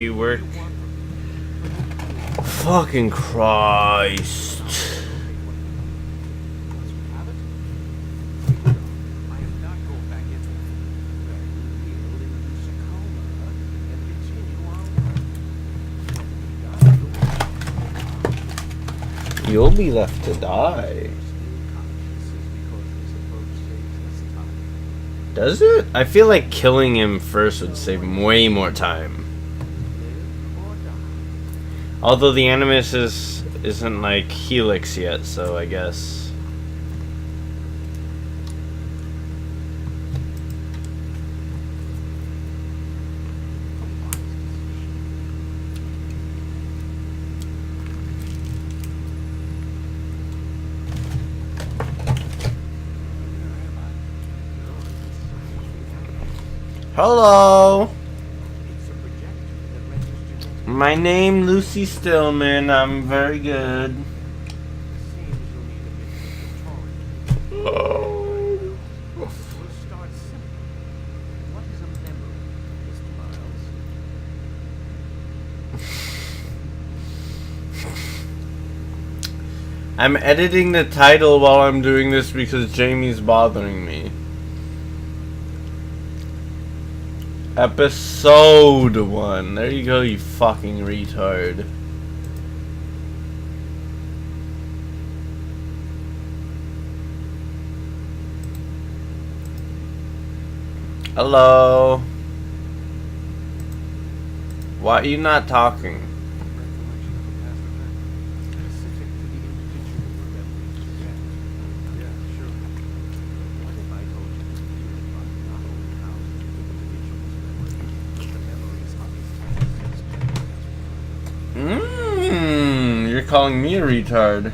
You work. Fucking Christ. You'll be left to die. Does it? I feel like killing him first would save way more time. Although the Animus isn't like Helix yet, so I guess. Hello. My name Lucy Stillman. I'm very good. I'm editing the title while I'm doing this because Jamie's bothering me. Episode 1. There you go, you fucking retard. Hello. Why are you not talking? You're calling me a retard.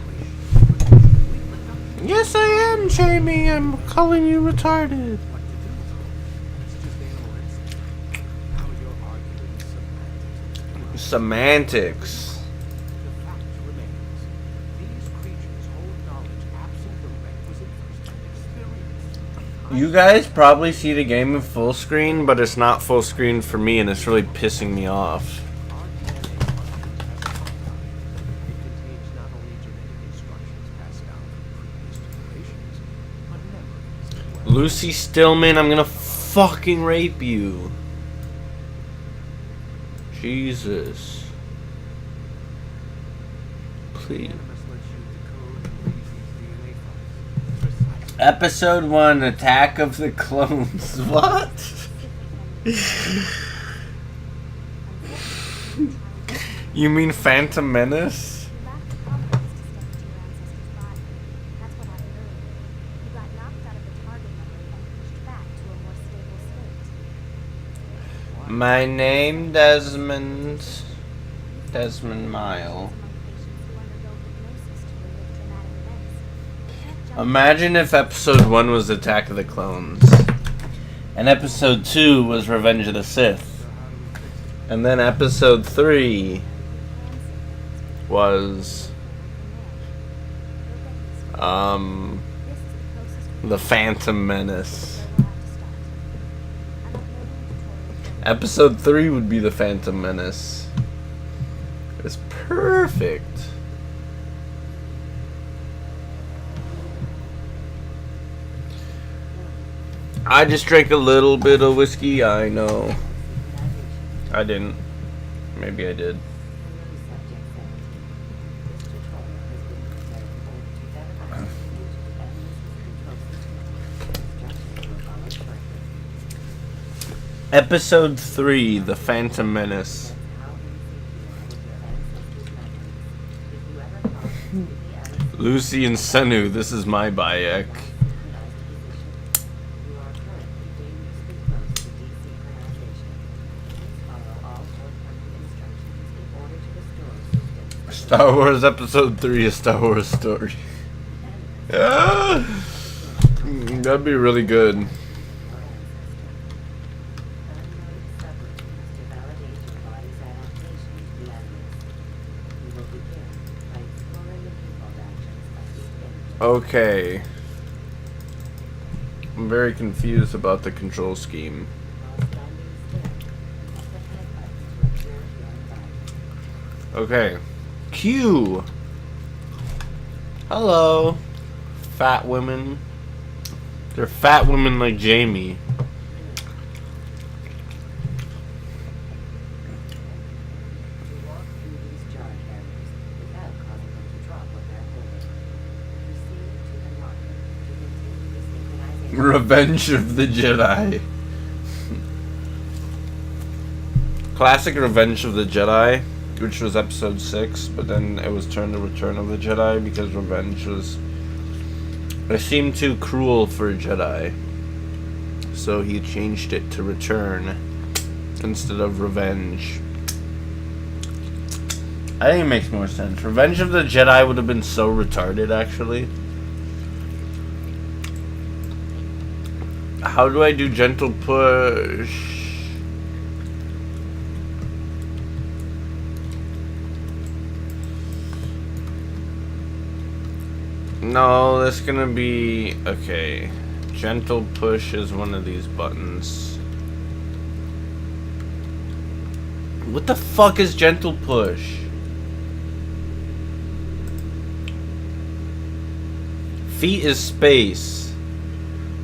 Yes, I am, Jamie. I'm calling you retarded. Semantics. You guys probably see the game in full screen, but it's not full screen for me, and it's really pissing me off. Lucy Stillman, I'm gonna fucking rape you. Jesus. Please. Episode 1, Attack of the Clones. What? You mean Phantom Menace? My name Desmond Mile. Imagine if episode 1 was Attack of the Clones, and episode 2 was Revenge of the Sith, and then episode 3 was The Phantom Menace. Episode 3 would be The Phantom Menace. It's perfect. I just drank a little bit of whiskey, I know. I didn't. Maybe I did. Episode 3, The Phantom Menace. Lucy and Senu, this is my Bayek. Star Wars Episode 3, A Star Wars Story. That'd be really good. Okay. I'm very confused about the control scheme. Okay. Q. Hello. Fat women. They're fat women like Jamie. Revenge of the Jedi. Classic Revenge of the Jedi, which was episode 6, but then it was turned to Return of the Jedi because Revenge was... It seemed too cruel for a Jedi. So he changed it to Return instead of Revenge. I think it makes more sense. Revenge of the Jedi would have been so retarded, actually. How do I do gentle push? No, that's gonna be... Okay. Gentle push is one of these buttons. What the fuck is gentle push? Feet is space.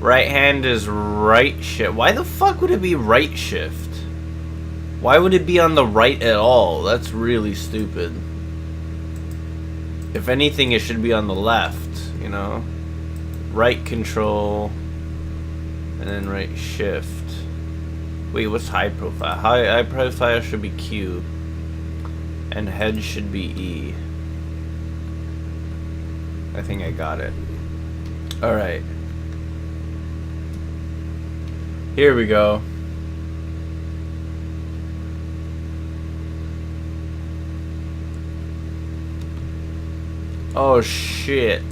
Right hand is right shift. Why the fuck would it be right shift? Why would it be on the right at all? That's really stupid. If anything, it should be on the left, you know? Right control, and then right shift. Wait, what's high profile? High profile should be Q, and head should be E. I think I got it. Alright. Here we go. Oh shit.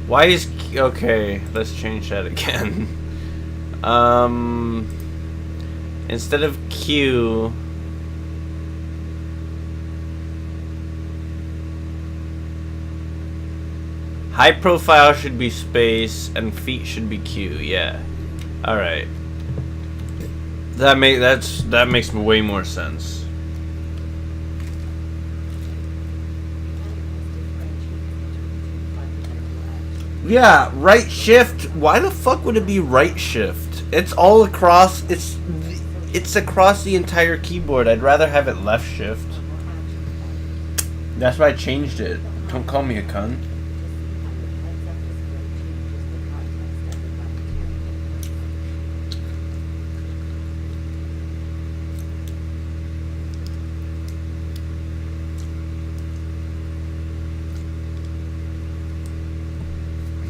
Why is... Okay, let's change that again. Instead of Q... High profile should be space and feet should be Q. Yeah. All right. That makes way more sense. Yeah, right shift. Why the fuck would it be right shift? It's all across. It's across the entire keyboard. I'd rather have it left shift. That's why I changed it. Don't call me a cunt.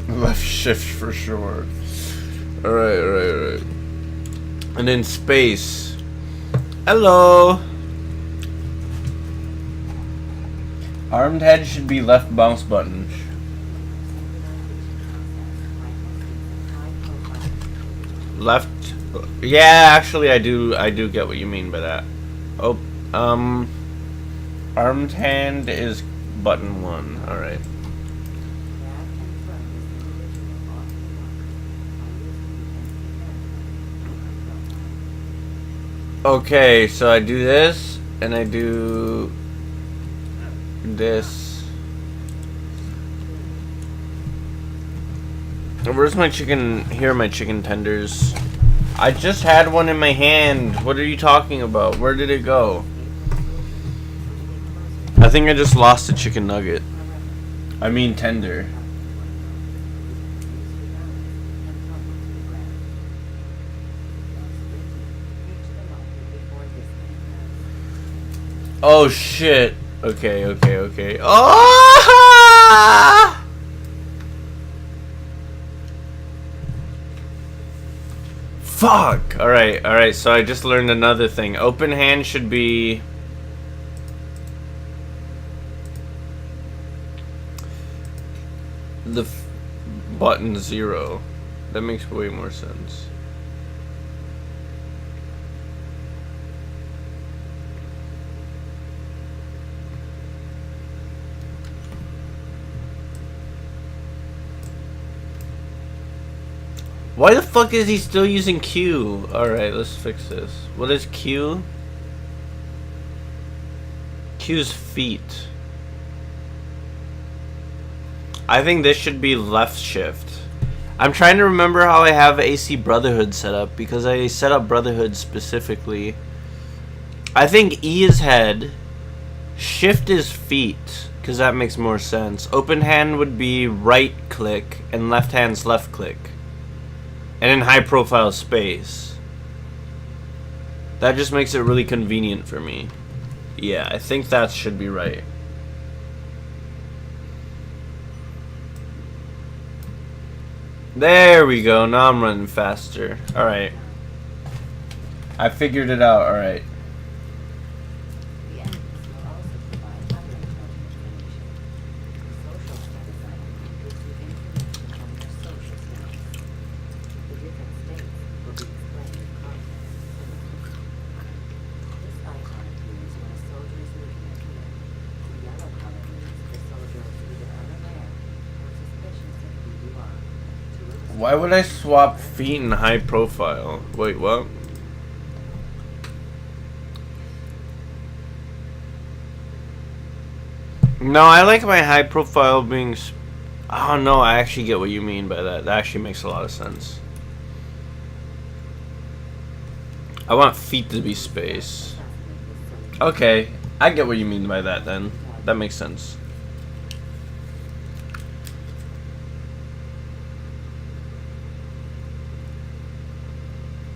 Left shift for sure. Alright. And then space. Hello. Armed head should be left bounce button. Left. Yeah, actually I do get what you mean by that. Oh, armed hand is button 1. Alright. Okay, so I do this, and I do this. Where's my chicken? Here are my chicken tenders. I just had one in my hand. What are you talking about? Where did it go? I think I just lost a chicken nugget. I mean tender. Oh shit. Okay. Oh! Fuck. Alright, so I just learned another thing. Open hand should be the button 0. That makes way more sense. Why the fuck is he still using Q? Alright, let's fix this. What is Q? Q's feet. I think this should be left shift. I'm trying to remember how I have AC Brotherhood set up, because I set up Brotherhood specifically. I think E is head, shift is feet, because that makes more sense. Open hand would be right click, and left hand's left click. And in high profile space. That just makes it really convenient for me. Yeah, I think that should be right. There we go. Now I'm running faster. Alright. I figured it out. Alright. Why would I swap feet in high profile? Wait, what? No, I like my high profile being... Oh no, I actually get what you mean by that. That actually makes a lot of sense. I want feet to be space. Okay, I get what you mean by that then. That makes sense.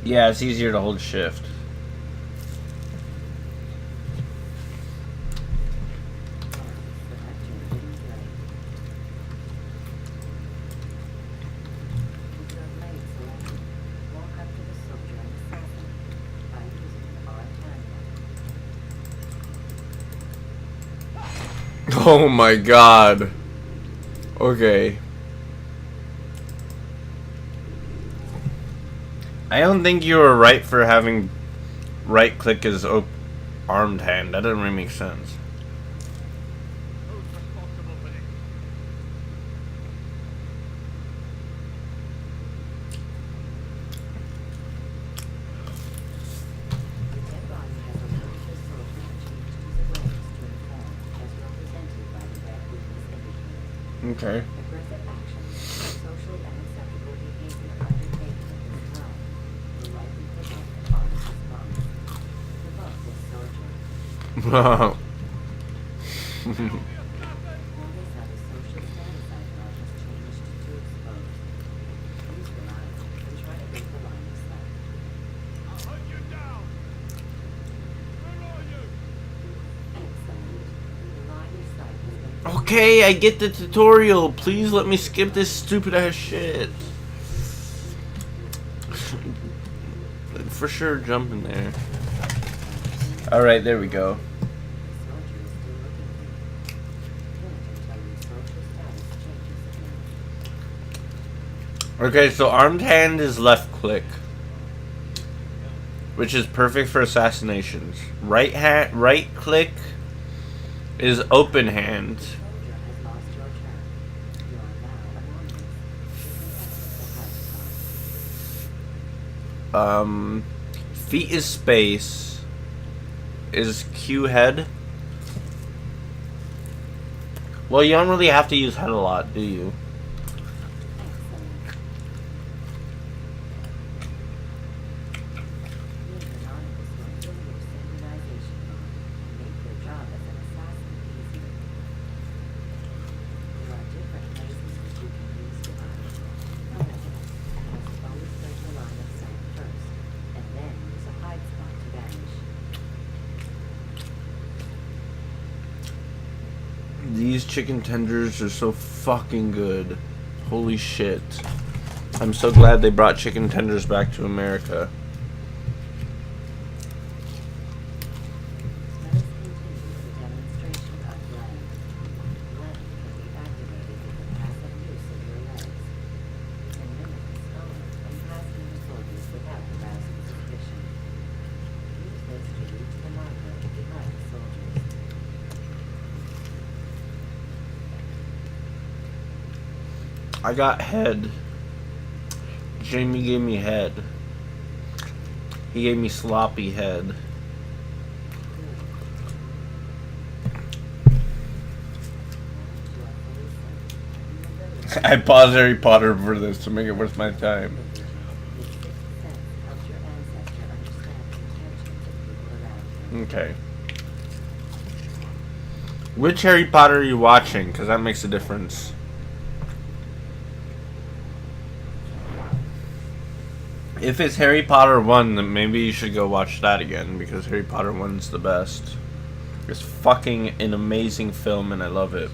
Yeah, it's easier to hold shift. Oh my god. Okay. I don't think you were right for having right click as armed hand. That doesn't really make sense. Okay. Okay, I get the tutorial. Please let me skip this stupid ass shit. For sure, jump in there. Alright, there we go. Okay, so armed hand is left click, which is perfect for assassinations. Right click is open hand. Feet is space. Is Q head? Well, you don't really have to use head a lot, do you? These chicken tenders are so fucking good. Holy shit. I'm so glad they brought chicken tenders back to America. I got head. Jamie gave me head. He gave me sloppy head. I paused Harry Potter for this to make it worth my time. Okay. Which Harry Potter are you watching? Because that makes a difference. If it's Harry Potter 1, then maybe you should go watch that again, because Harry Potter 1's the best. It's fucking an amazing film and I love it.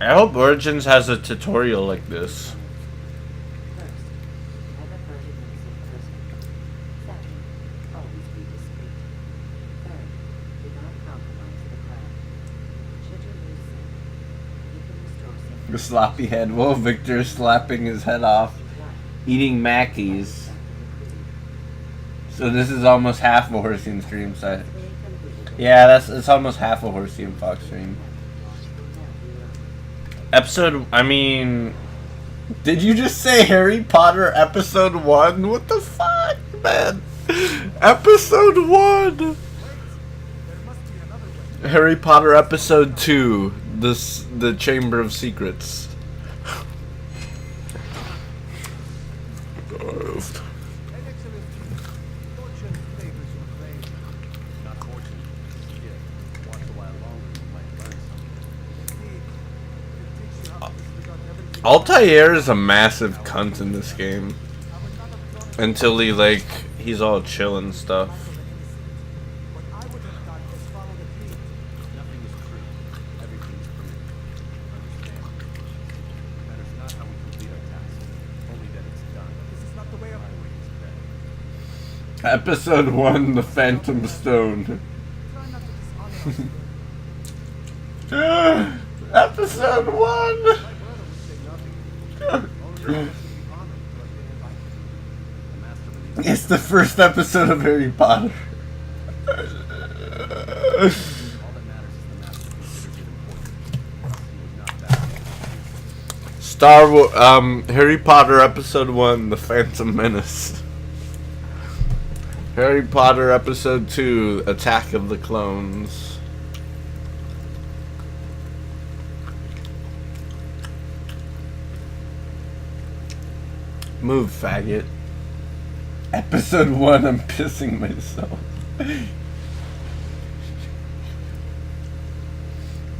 I hope Origins has a tutorial like this. The sloppy head. Whoa, Victor is slapping his head off, eating Mackies. So this is almost half a Horsey stream set. Yeah, it's almost half a Horsey and Fox stream. Did you just say Harry Potter episode 1? What the fuck, man? Episode 1! Harry Potter episode 2, the Chamber of Secrets. Altair is a massive cunt in this game. Until he's all chill and stuff. Episode 1, The Phantom Stone. Episode 1! It's the first episode of Harry Potter. Harry Potter episode 1, The Phantom Menace. Harry Potter episode 2, Attack of the Clones. Move, faggot. Episode 1, I'm pissing myself.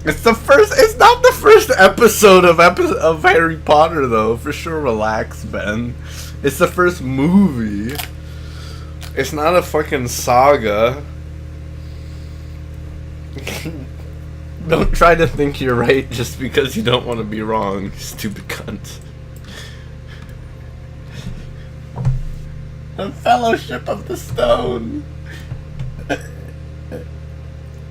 It's not the first episode of Harry Potter though. For sure, relax, Ben. It's the first movie. It's not a fucking saga. Don't try to think you're right just because you don't want to be wrong, stupid cunt. The Fellowship of the Stone.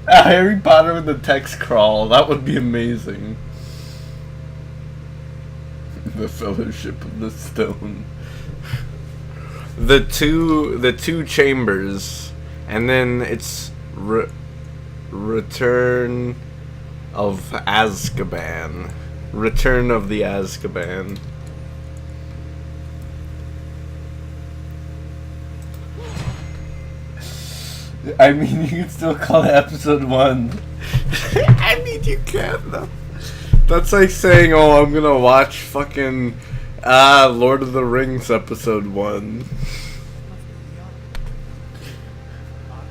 Harry Potter with the text crawl. That would be amazing. The Fellowship of the Stone. The two chambers, and then it's Return of Azkaban. Return of the Azkaban. I mean, you can still call it episode 1. I mean, you can though. That's like saying, oh, I'm gonna watch fucking Lord of the Rings episode 1.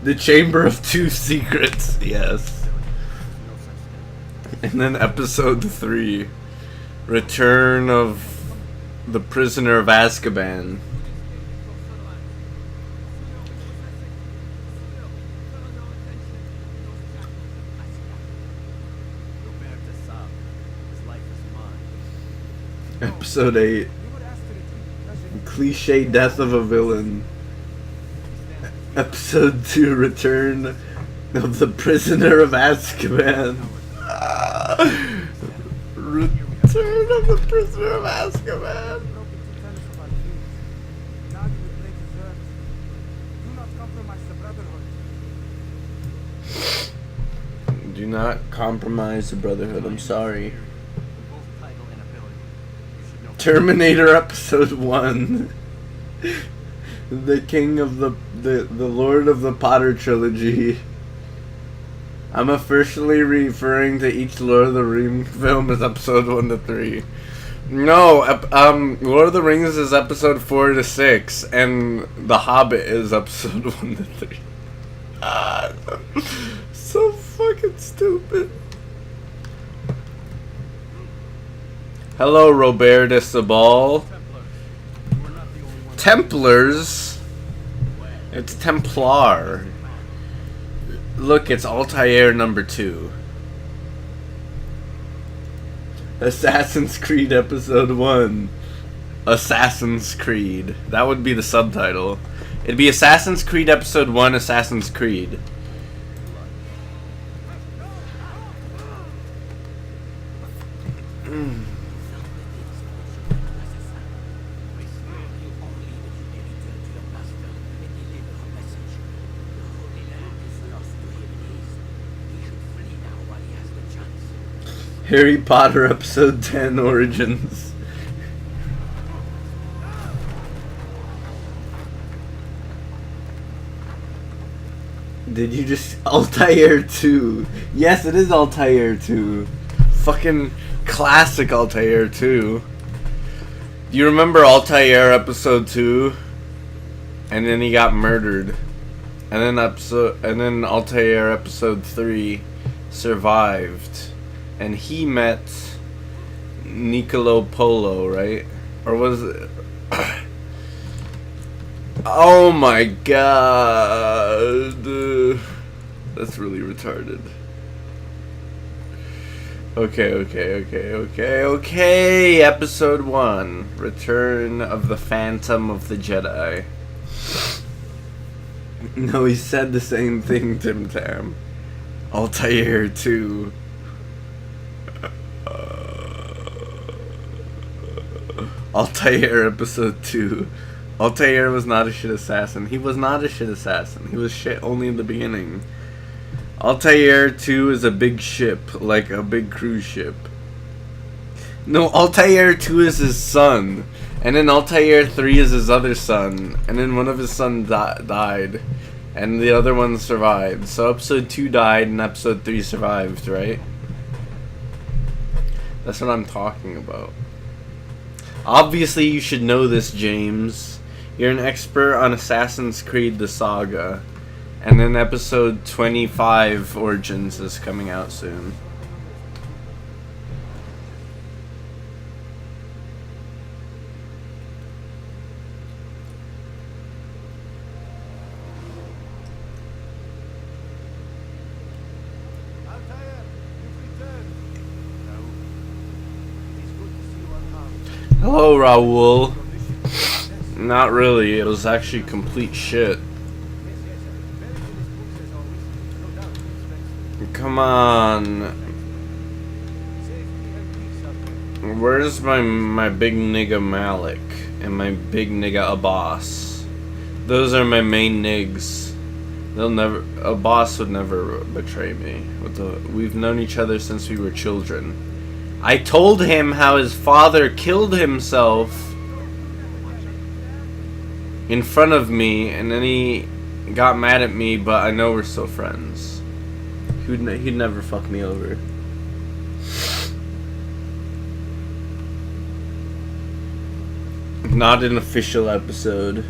The Chamber of Two Secrets, yes. And then episode 3, Return of the Prisoner of Azkaban. Episode 8, Cliche Death of a Villain. Episode 2, Return of the Prisoner of Azkaban. Return of the Prisoner of Azkaban. Do not compromise the Brotherhood. I'm sorry. Terminator episode 1. The king of the Lord of the Potter trilogy. I'm officially referring to each Lord of the Rings film as episode 1 to 3. No, Lord of the Rings is episode 4 to 6, and The Hobbit is episode 1 to 3. So fucking stupid. Hello, Robert de Sabal. Templars? It's Templar. Look, it's Altair number 2. Assassin's Creed episode 1. Assassin's Creed. That would be the subtitle. It'd be Assassin's Creed episode 1, Assassin's Creed. Harry Potter episode 10, Origins. Did you just... Altair 2. Yes, it is Altair 2. Fucking classic Altair 2. Do you remember Altair episode 2? And then he got murdered. And then Altair episode 3 survived. And he met Niccolo Polo, right? Or was it... Oh my god. That's really retarded. Okay. Episode 1. Return of the Phantom of the Jedi. No, he said the same thing, Tim Tam. Altair 2. Altair episode 2. Altair was not a shit assassin. He was not a shit assassin. He was shit only in the beginning. Altair 2 is a big ship, like a big cruise ship. No, Altair 2 is his son. And then Altair 3 is his other son. And then one of his sons died. And the other one survived. So episode 2 died and episode 3 survived, right? That's what I'm talking about. Obviously you should know this, James. You're an expert on Assassin's Creed the Saga. And then episode 25, Origins, is coming out soon. Hello, Raoul. Not really, it was actually complete shit. Come on. Where's my big nigga Malik and my big nigga Abbas? Those are my main nigs. A boss would never betray me. We've known each other since we were children. I told him how his father killed himself in front of me, and then he got mad at me, but I know we're still friends. He'd never fuck me over. Not an official episode.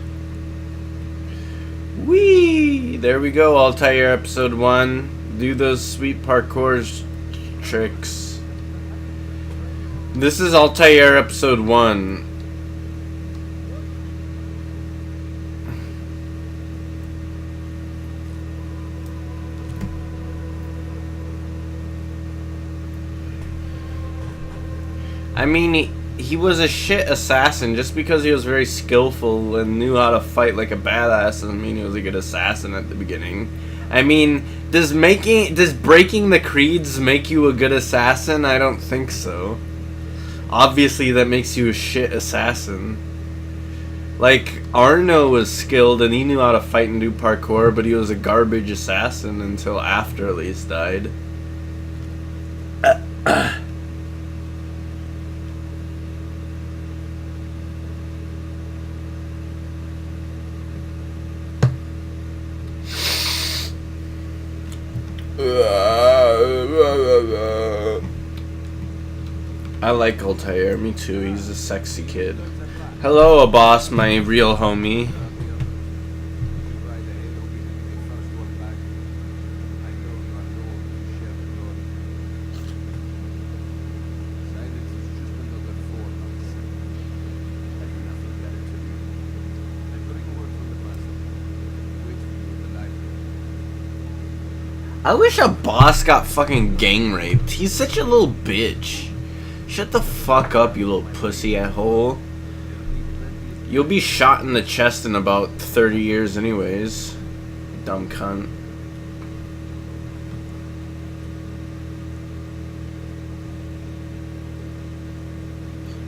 Whee! There we go, Altair episode 1. Do those sweet parkour tricks. This is Altair episode 1. I mean, he was a shit assassin. Just because he was very skillful and knew how to fight like a badass doesn't mean he was a good assassin at the beginning. I mean, does breaking the creeds make you a good assassin? I don't think so. Obviously, that makes you a shit assassin. Like, Arno was skilled and he knew how to fight and do parkour, but he was a garbage assassin until after Elise died. I like Altair, me too, he's a sexy kid. Hello, boss, my real homie. I wish a boss got fucking gang raped. He's such a little bitch. Shut the fuck up, you little pussy asshole. You'll be shot in the chest in about 30 years anyways. Dumb cunt.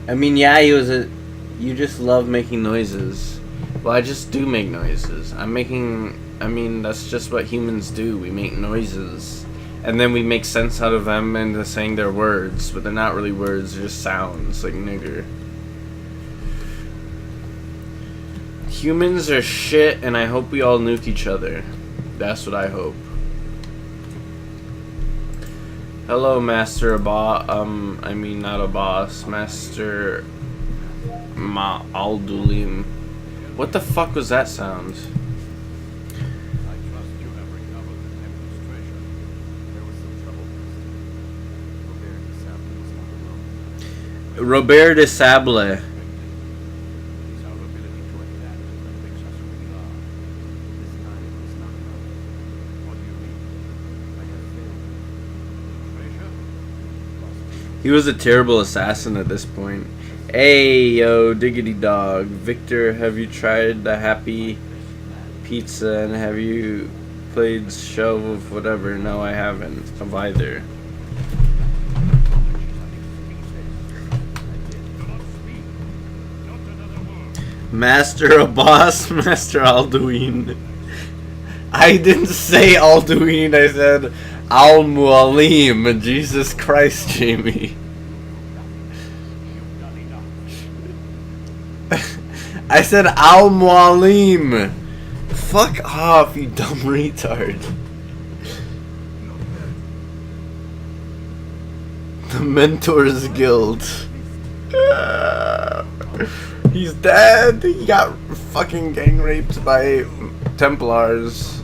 I mean, yeah, he was a... You just love making noises. Well, I just do make noises. I mean, that's just what humans do. We make noises. And then we make sense out of them into saying they're words. But they're not really words, they're just sounds. Like nigger. Humans are shit, and I hope we all nuke each other. That's what I hope. Hello, Master I mean, not a boss. Master... Aldulim. What the fuck was that sound? Robert de Sable. He was a terrible assassin at this point. Hey, yo, diggity dog. Victor, have you tried the Happy Pizza and have you played Show of whatever? No, I haven't. Of either. Master a boss, Master Alduin. I didn't say Alduin, I said Al-Mualim. Jesus Christ, Jamie. I said Al-Mualim. Fuck off, you dumb retard. The Mentors Guild. He's dead. He got fucking gang raped by Templars.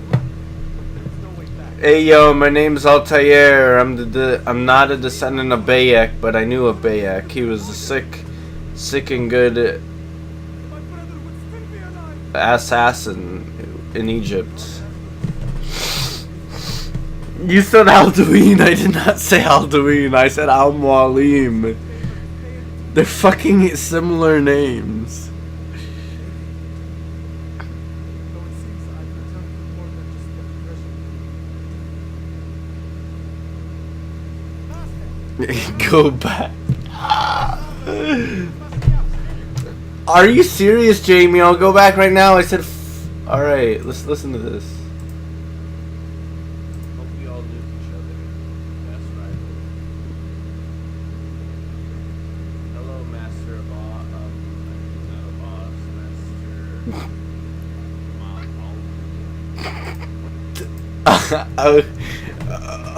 Hey yo, my name's Altair. I'm not a descendant of Bayek, but I knew of Bayek. He was a sick and good assassin in Egypt. You said Alduin. I did not say Alduin. I said Al-Mualim. They're fucking similar names. Go back. Are you serious, Jamie? I'll go back right now. I said, alright, let's listen to this. Hope we all do each other. That's right. Hello, Master of Master.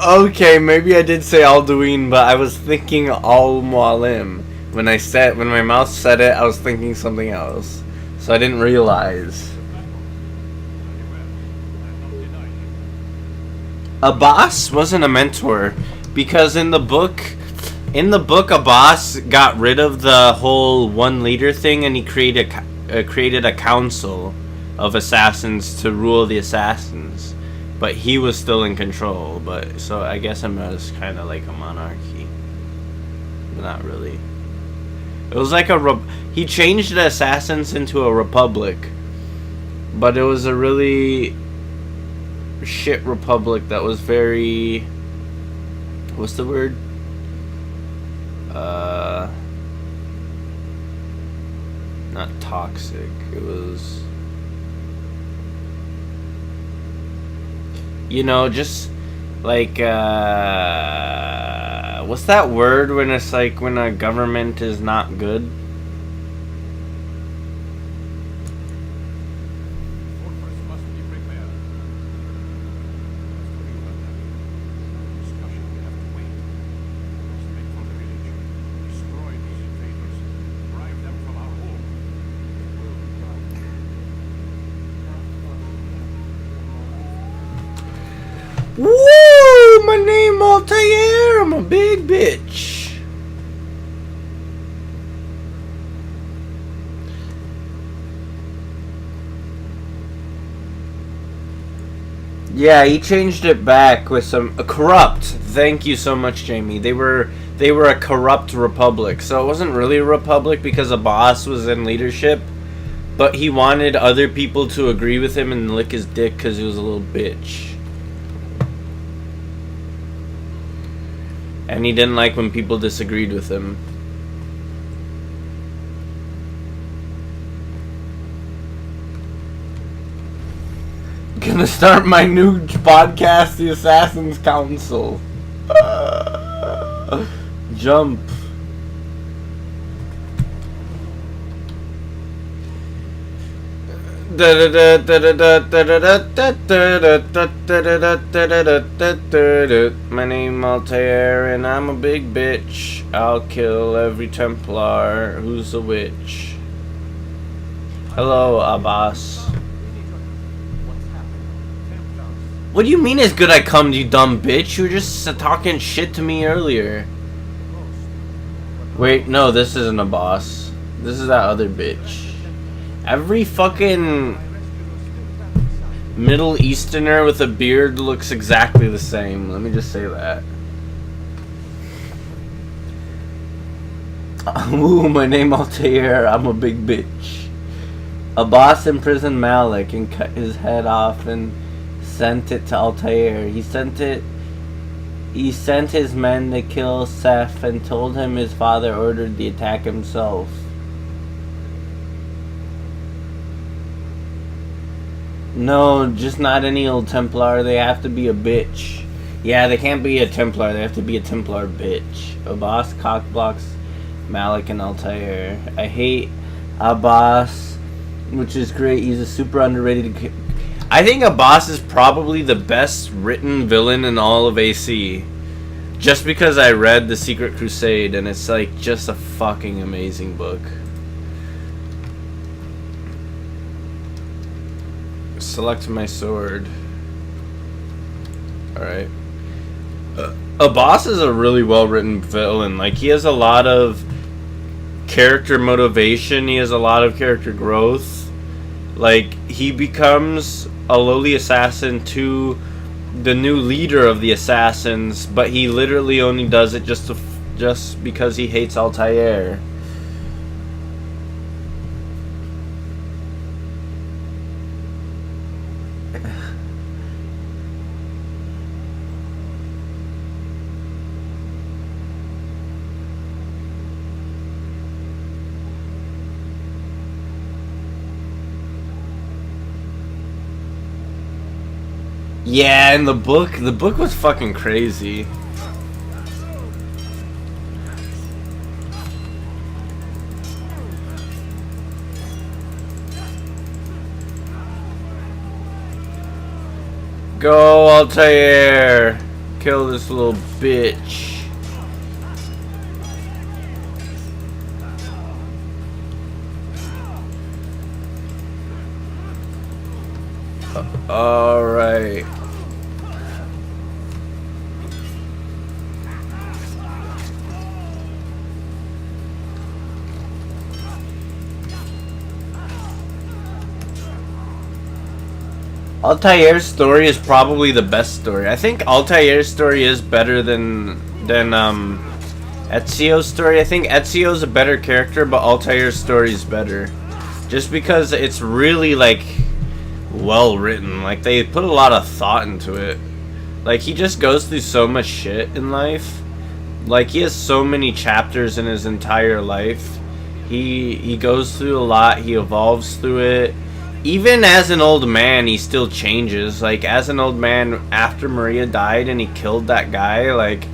Okay, maybe I did say Alduin, but I was thinking Al-Mualim. When my mouth said it, I was thinking something else. So I didn't realize. A boss wasn't a mentor, because in the book, a boss got rid of the whole one leader thing, and he created a council of assassins to rule the assassins. But he was still in control. But so I guess it was kind of like a monarchy, but not really. It was like he changed the assassins into a republic, but it was a really shit republic that was very, what's the word? Not toxic. It was, you know, just like what's that word when it's like when a government is not good? my name Altair. I'm a big bitch. Yeah, he changed it back with some corrupt. Thank you so much, Jamie. They were a corrupt republic, so it wasn't really a republic because a boss was in leadership, but he wanted other people to agree with him and lick his dick because he was a little bitch. And he didn't like when people disagreed with him. Gonna start my new podcast, The Assassin's Council. Jump. My name Altair and I'm a big bitch. I'll kill every Templar who's a witch. Hello, Abbas. What do you mean it's good I come, you dumb bitch? You were just talking shit to me earlier. Wait, no, this isn't a boss. This is that other bitch. Every fucking Middle Easterner with a beard looks exactly the same. Let me just say that. Ooh, my name Altair. I'm a big bitch. A boss imprisoned Malik and cut his head off and sent it to Altair. He sent his men to kill Seth and told him his father ordered the attack himself. No, just not any old Templar. They have to be a bitch. Yeah, they can't be a Templar. They have to be a Templar bitch. Abbas cockblocks Malik and Altair. I hate Abbas, which is great. He's a super underrated. I think Abbas is probably the best written villain in all of AC. Just because I read The Secret Crusade and it's like just a fucking amazing book. Select my sword. Alright. Abbas is a really well written villain. Like, he has a lot of character motivation. He has a lot of character growth. Like, he becomes a lowly assassin to the new leader of the assassins, but he literally only does it just because he hates Altair. Yeah, and the book was fucking crazy. Go, Altair! Kill this little bitch. Alright. Altair's story is probably the best story. I think Altair's story is better than Ezio's story. I think Ezio's a better character, but Altair's story is better. Just because it's really, like, well written. Like, they put a lot of thought into it. Like, he just goes through so much shit in life. Like, he has so many chapters in his entire life. He goes through a lot. He evolves through it. Even as an old man, he still changes. Like, as an old man, after Maria died and he killed that guy, like,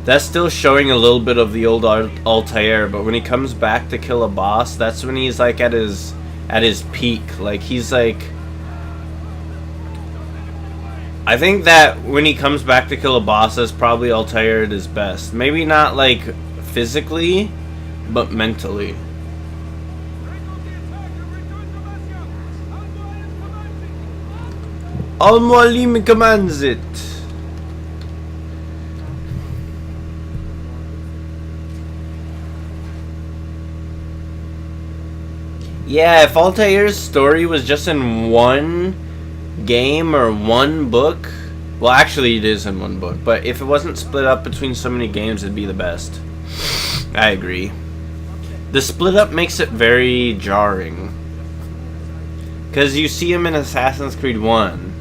that's still showing a little bit of the old Altair. But when he comes back to kill a boss, that's when he's, like, at his peak. Like, he's, like... I think that when he comes back to kill a boss, that's probably Altair at his best. Maybe not, like, physically, but mentally. Al-Mualim commands it. Yeah, if Altair's story was just in one game or one book, well, actually it is in one book, but if it wasn't split up between so many games, it'd be the best. I agree. The split up makes it very jarring. Because you see him in Assassin's Creed 1,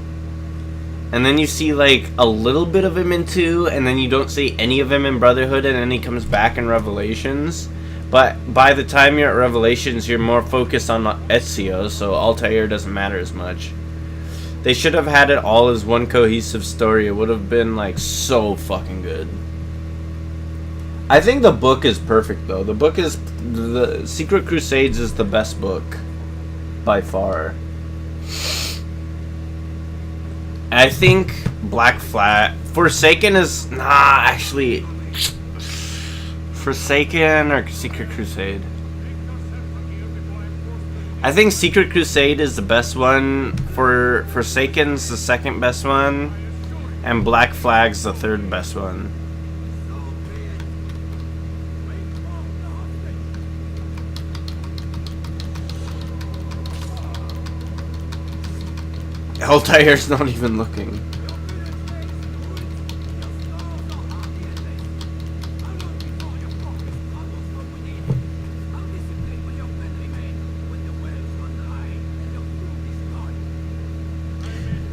and then you see like a little bit of him in 2, and then you don't see any of him in Brotherhood, and then he comes back in Revelations. But by the time you're at Revelations, you're more focused on Ezio, so Altair doesn't matter as much. They should have had it all as one cohesive story. It would have been like so fucking good. I think the book is perfect though. The Secret Crusades is the best book by far. I think Black Flag Forsaken is actually Forsaken or Secret Crusade. I think Secret Crusade is the best one. Forsaken's the second best one, and Black Flag's the third best one. Altair's not even looking.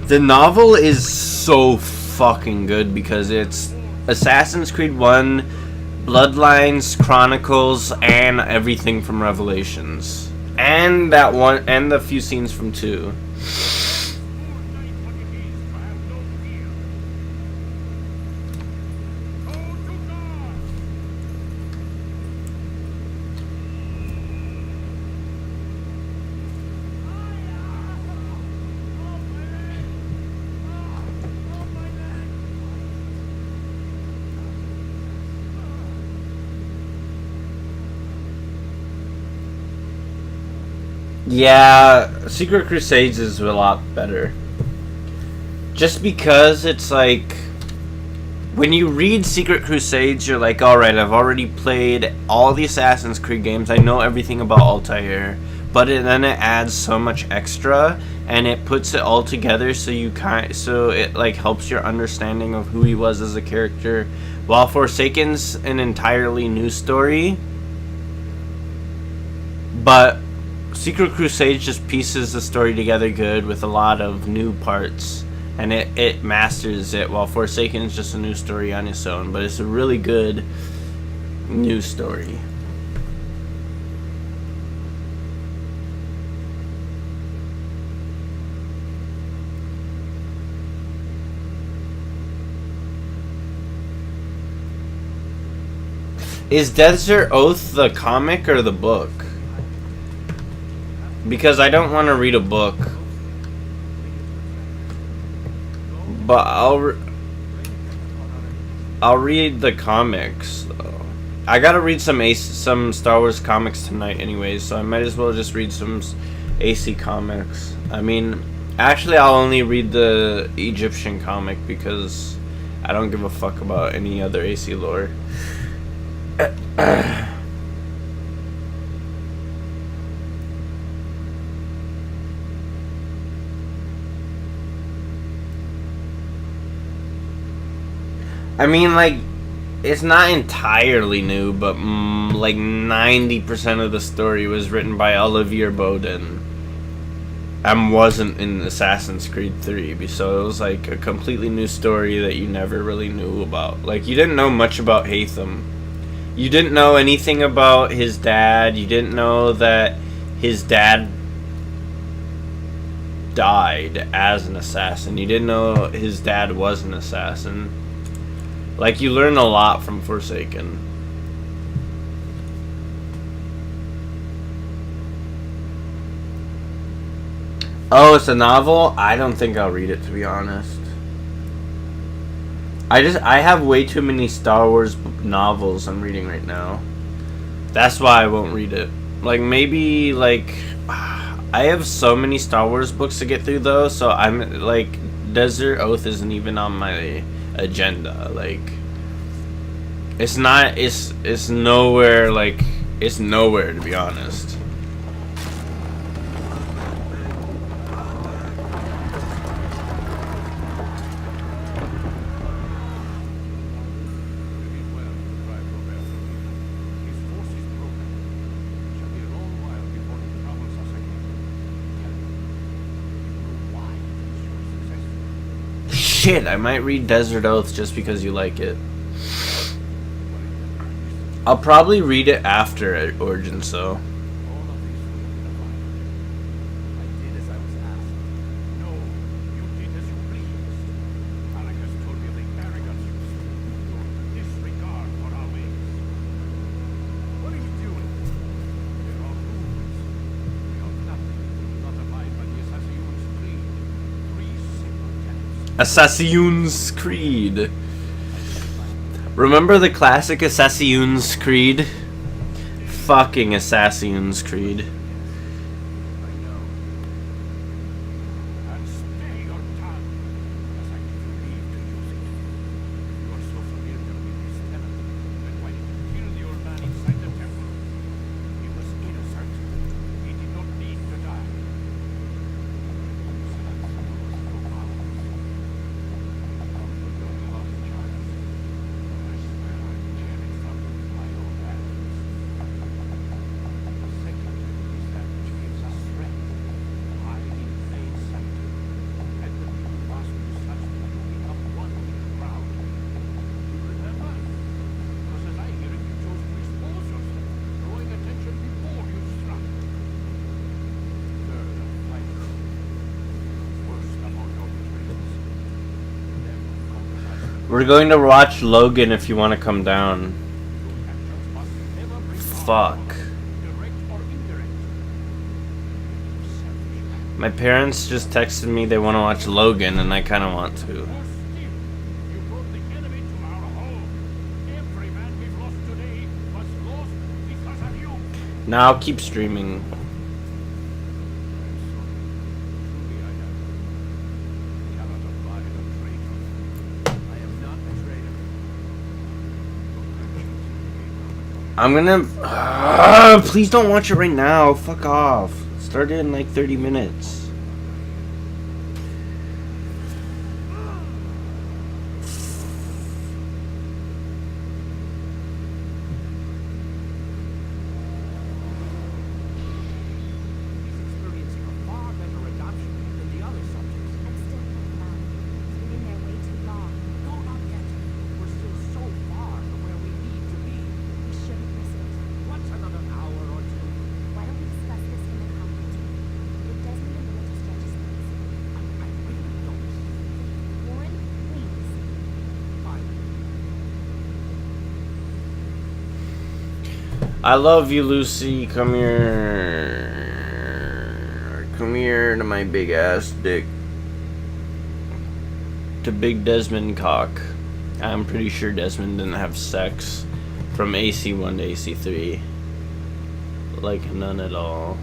The novel is so fucking good because it's Assassin's Creed 1, Bloodlines, Chronicles, and everything from Revelations. And that one, and the few scenes from 2. Yeah, Secret Crusades is a lot better. Just because it's like, when you read Secret Crusades, you're like, alright, I've already played all the Assassin's Creed games, I know everything about Altair, but then it adds so much extra, and it puts it all together so it like helps your understanding of who he was as a character, while Forsaken's an entirely new story, but Secret Crusade just pieces the story together good with a lot of new parts, and it masters it, while Forsaken is just a new story on its own, but it's a really good new story. Is Desert Oath the comic or the book? Because I don't want to read a book, but I'll read the comics. I gotta read some Star Wars comics tonight, anyways, so I might as well just read some AC comics. I mean, actually, I'll only read the Egyptian comic because I don't give a fuck about any other AC lore. I mean, like, it's not entirely new, but like 90% of the story was written by Olivier Boden and wasn't in Assassin's Creed 3, so it was like a completely new story that you never really knew about. Like, you didn't know much about Haytham. You didn't know anything about his dad. You didn't know that his dad died as an assassin. You didn't know his dad was an assassin. Like, you learn a lot from Forsaken. Oh, it's a novel? I don't think I'll read it, to be honest. I have way too many Star Wars novels I'm reading right now. That's why I won't read it. Like, maybe, like, I have so many Star Wars books to get through, though, so I'm, like, Desert Oath isn't even on my agenda. Like, it's nowhere, like, it's nowhere, to be honest. Shit, I might read Desert Oath just because you like it. I'll probably read it after Origins, though. Assassin's Creed. Remember the classic Assassin's Creed? Fucking Assassin's Creed. We're going to watch Logan if you want to come down. Fuck. My parents just texted me they want to watch Logan and I kind of want to. Now I'll keep streaming. I'm gonna... please don't watch it right now. Fuck off. Start it in like 30 minutes. I love you, Lucy. Come here. Come here to my big ass dick. To Big Desmond cock. I'm pretty sure Desmond didn't have sex from AC1 to AC3. Like, none at all.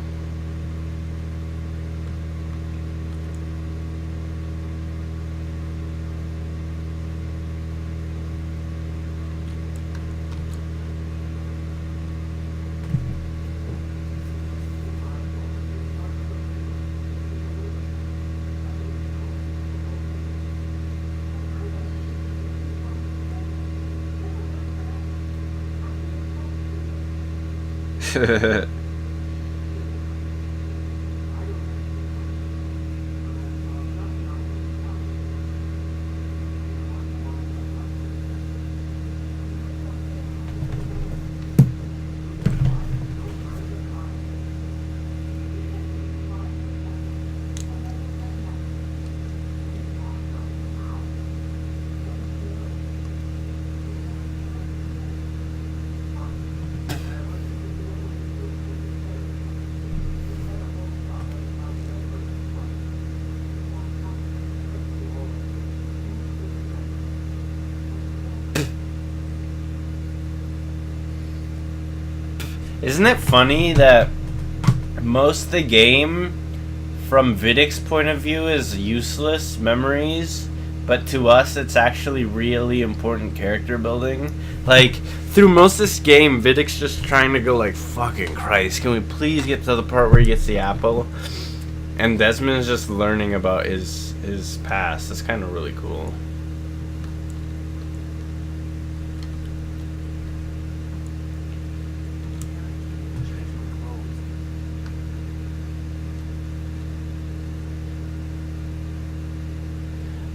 Isn't it funny that most of the game, from Vidic's point of view, is useless memories, but to us it's actually really important character building? Like, through most of this game, Vidic's just trying to go like, fucking Christ, can we please get to the part where he gets the apple? And Desmond is just learning about his past. It's kind of really cool.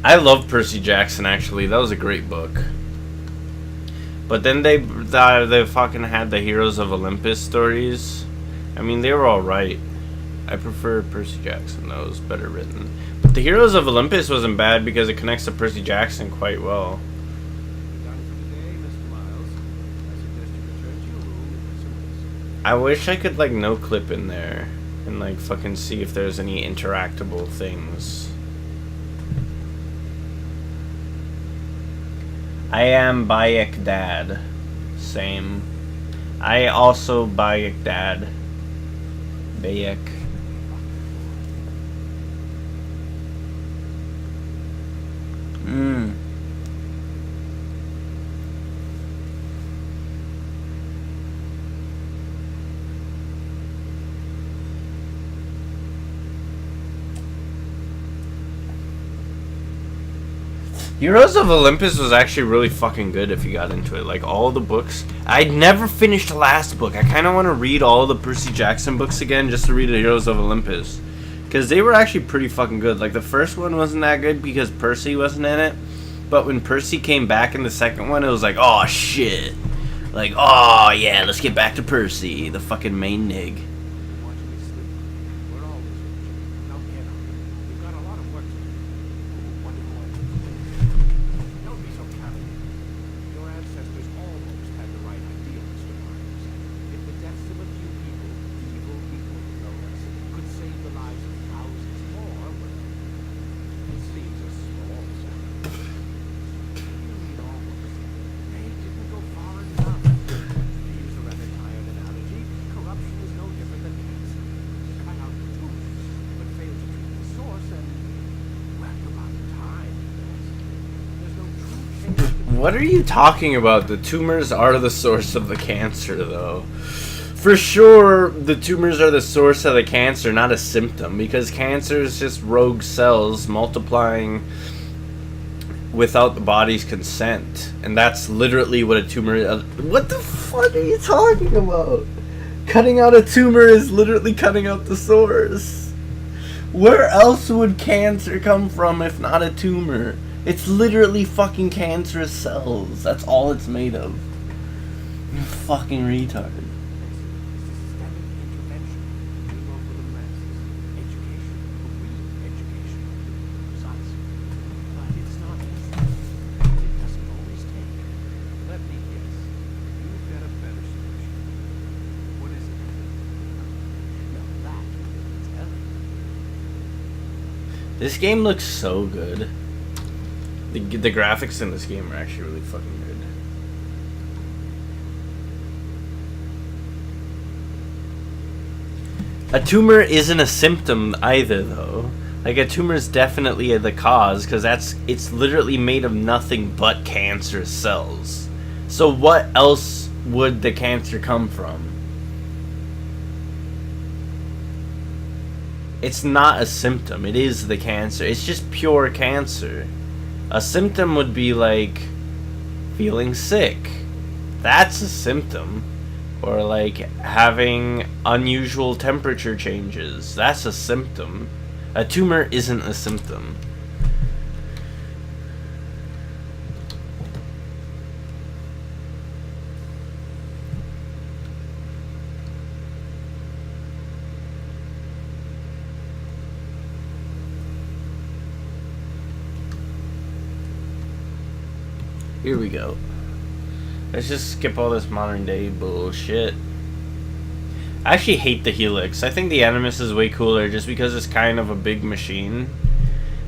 I love Percy Jackson, actually. That was a great book. But then they fucking had the Heroes of Olympus stories. I mean, they were alright. I prefer Percy Jackson. That was better written. But the Heroes of Olympus wasn't bad because it connects to Percy Jackson quite well. I wish I could, like, no clip in there and, like, fucking see if there's any interactable things. I am Bayek Dad. Same. I also Bayek Dad. Bayek. Heroes of Olympus was actually really fucking good if you got into it. Like, all the books. I'd never finished the last book. I kind of want to read all the Percy Jackson books again just to read the Heroes of Olympus. Because they were actually pretty fucking good. Like, the first one wasn't that good because Percy wasn't in it. But when Percy came back in the second one, it was like, oh, shit. Like, oh, yeah, let's get back to Percy, the fucking main nig. What are you talking about? The tumors are the source of the cancer, though. For sure, the tumors are the source of the cancer, not a symptom, because cancer is just rogue cells multiplying without the body's consent. And that's literally what a tumor is. What the fuck are you talking about? Cutting out a tumor is literally cutting out the source. Where else would cancer come from if not a tumor? It's literally fucking cancerous cells. That's all it's made of. You fucking retard. This game looks so good. The graphics in this game are actually really fucking good. A tumor isn't a symptom either, though. Like, a tumor is definitely the cause, because it's literally made of nothing but cancerous cells. So what else would the cancer come from? It's not a symptom. It is the cancer. It's just pure cancer. A symptom would be like feeling sick. That's a symptom. Or like having unusual temperature changes. That's a symptom. A tumor isn't a symptom. Here we go. Let's just skip all this modern day bullshit. I actually hate the Helix. I think the Animus is way cooler just because it's kind of a big machine.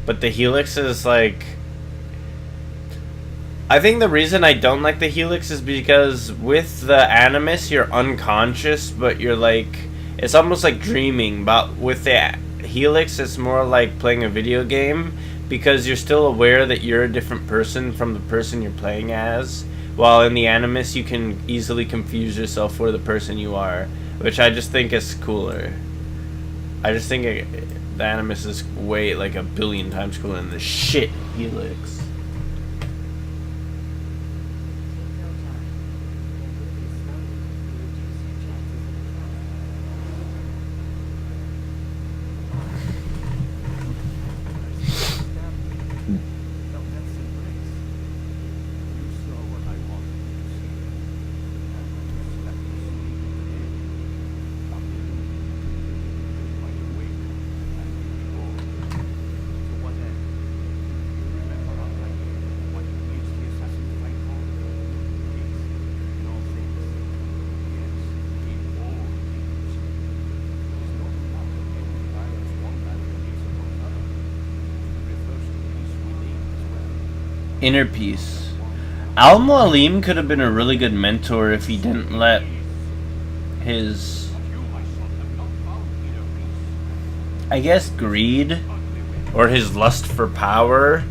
But the Helix is like... I think the reason I don't like the Helix is because with the Animus you're unconscious, but you're like... It's almost like dreaming, but with the Helix it's more like playing a video game. Because you're still aware that you're a different person from the person you're playing as. While in the Animus, you can easily confuse yourself for the person you are. Which I just think is cooler. I just think the Animus is way, like, 1,000,000,000 times cooler than the shit Helix. Inner peace. Al Mualim could have been a really good mentor if he didn't let his, I guess, greed or his lust for power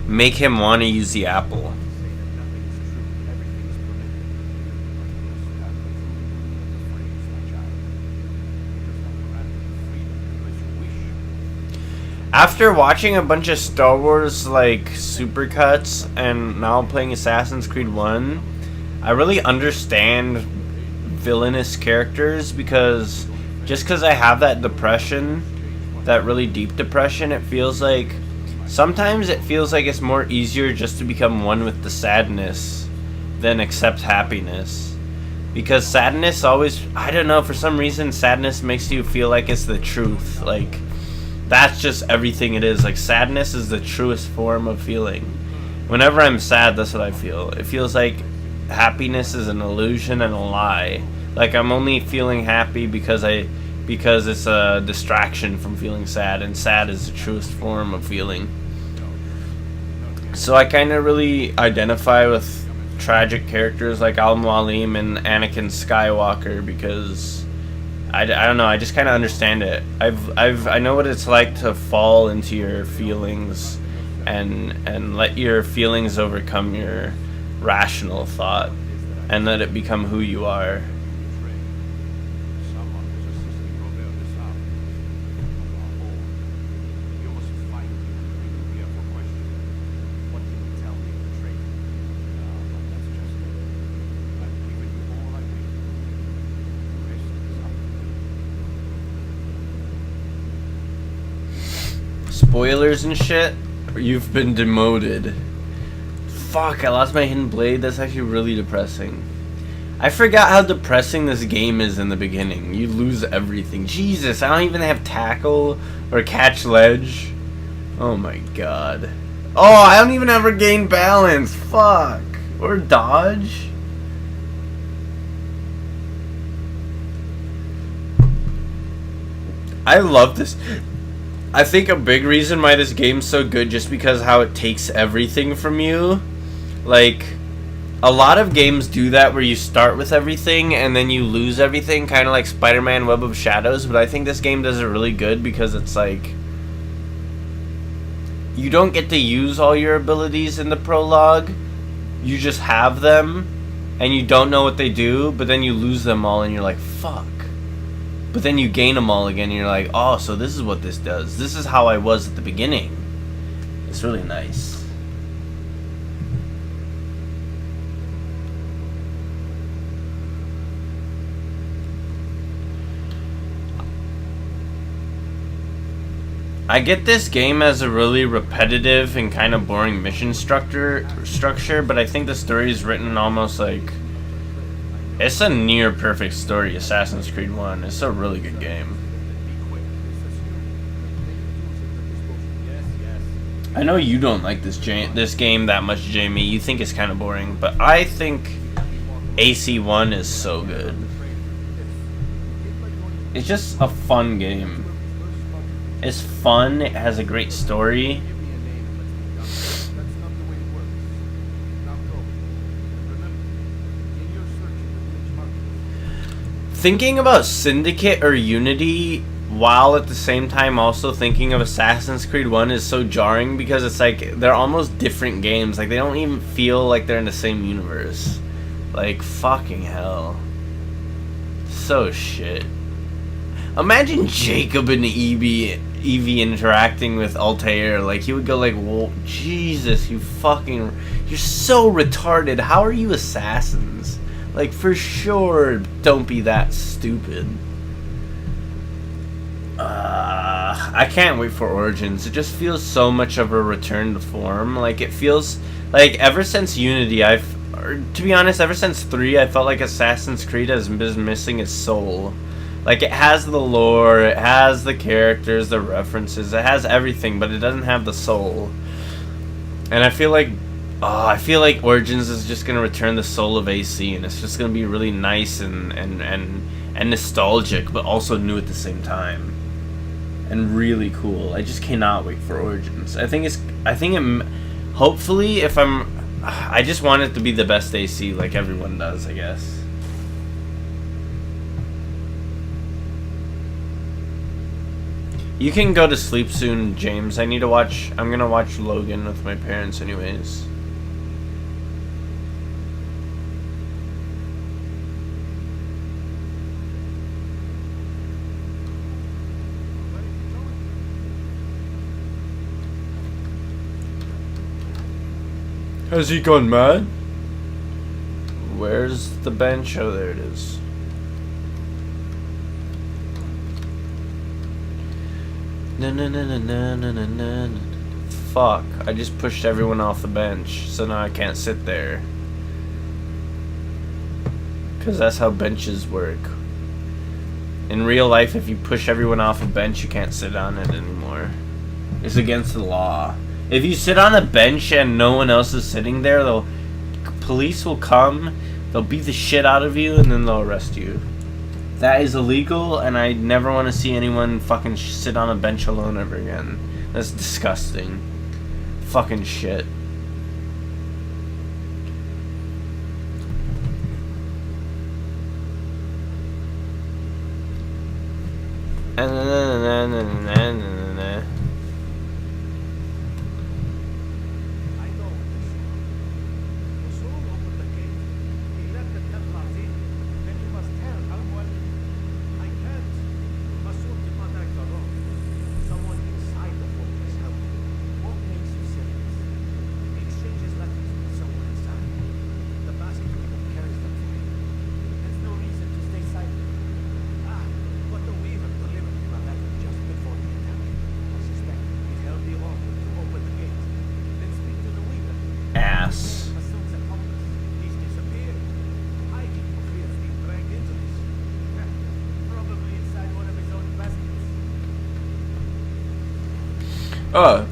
make him want to use the apple. After watching a bunch of Star Wars like supercuts and now playing Assassin's Creed 1, I really understand villainous characters because just because I have that depression, that really deep depression, sometimes it feels like it's more easier just to become one with the sadness than accept happiness. Because sadness always, I don't know, for some reason sadness makes you feel like it's the truth. Like, that's just everything it is. Like, sadness is the truest form of feeling. Whenever I'm sad, that's what I feel. It feels like happiness is an illusion and a lie. Like, I'm only feeling happy because it's a distraction from feeling sad, and sad is the truest form of feeling. So I kind of really identify with tragic characters like Al Mualim and Anakin Skywalker because I don't know, I just kind of understand it. I know what it's like to fall into your feelings and let your feelings overcome your rational thought and let it become who you are. Spoilers and shit, you've been demoted. Fuck, I lost my hidden blade. That's actually really depressing. I forgot how depressing this game is in the beginning. You lose everything. Jesus, I don't even have tackle or catch ledge. Oh my god. Oh, I don't even ever gain balance. Fuck. Or dodge. I love this. I think a big reason why this game's so good just because how it takes everything from you. Like, a lot of games do that where you start with everything and then you lose everything, kind of like Spider-Man Web of Shadows, but I think this game does it really good because it's like, you don't get to use all your abilities in the prologue, you just have them, and you don't know what they do, but then you lose them all and you're like, fuck. But then you gain them all again and you're like, oh, so this is what this does. This is how I was at the beginning. It's really nice. I get this game as a really repetitive and kind of boring mission structure, but I think the story is written almost like... It's a near perfect story, Assassin's Creed 1. It's a really good game. I know you don't like this game that much, Jamie. You think it's kind of boring, but I think AC1 is so good. It's just a fun game. It's fun, it has a great story. Thinking about Syndicate or Unity while at the same time also thinking of Assassin's Creed 1 is so jarring because it's like they're almost different games. Like, they don't even feel like they're in the same universe. Like, fucking hell. So shit. Imagine Jacob and Evie interacting with Altair. Like, he would go like, whoa, Jesus, you're so retarded. How are you assassins? Like, for sure, don't be that stupid. I can't wait for Origins. It just feels so much of a return to form. Like, it feels like ever since Unity, to be honest, ever since 3, I felt like Assassin's Creed has been missing its soul. Like, it has the lore, it has the characters, the references, it has everything, but it doesn't have the soul. And I feel like Origins is just gonna return the soul of AC, and it's just gonna be really nice and nostalgic, but also new at the same time, and really cool. I just cannot wait for Origins. Hopefully, if I just want it to be the best AC, like everyone does, I guess. You can go to sleep soon, James. I'm gonna watch Logan with my parents anyways. Has he gone mad? Where's the bench? Oh, there it is. No. Fuck, I just pushed everyone off the bench, so now I can't sit there. Because that's how benches work. In real life, if you push everyone off a bench, you can't sit on it anymore. It's against the law. If you sit on a bench and no one else is sitting there, police will come, they'll beat the shit out of you, and then they'll arrest you. That is illegal, and I never want to see anyone fucking sit on a bench alone ever again. That's disgusting. Fucking shit.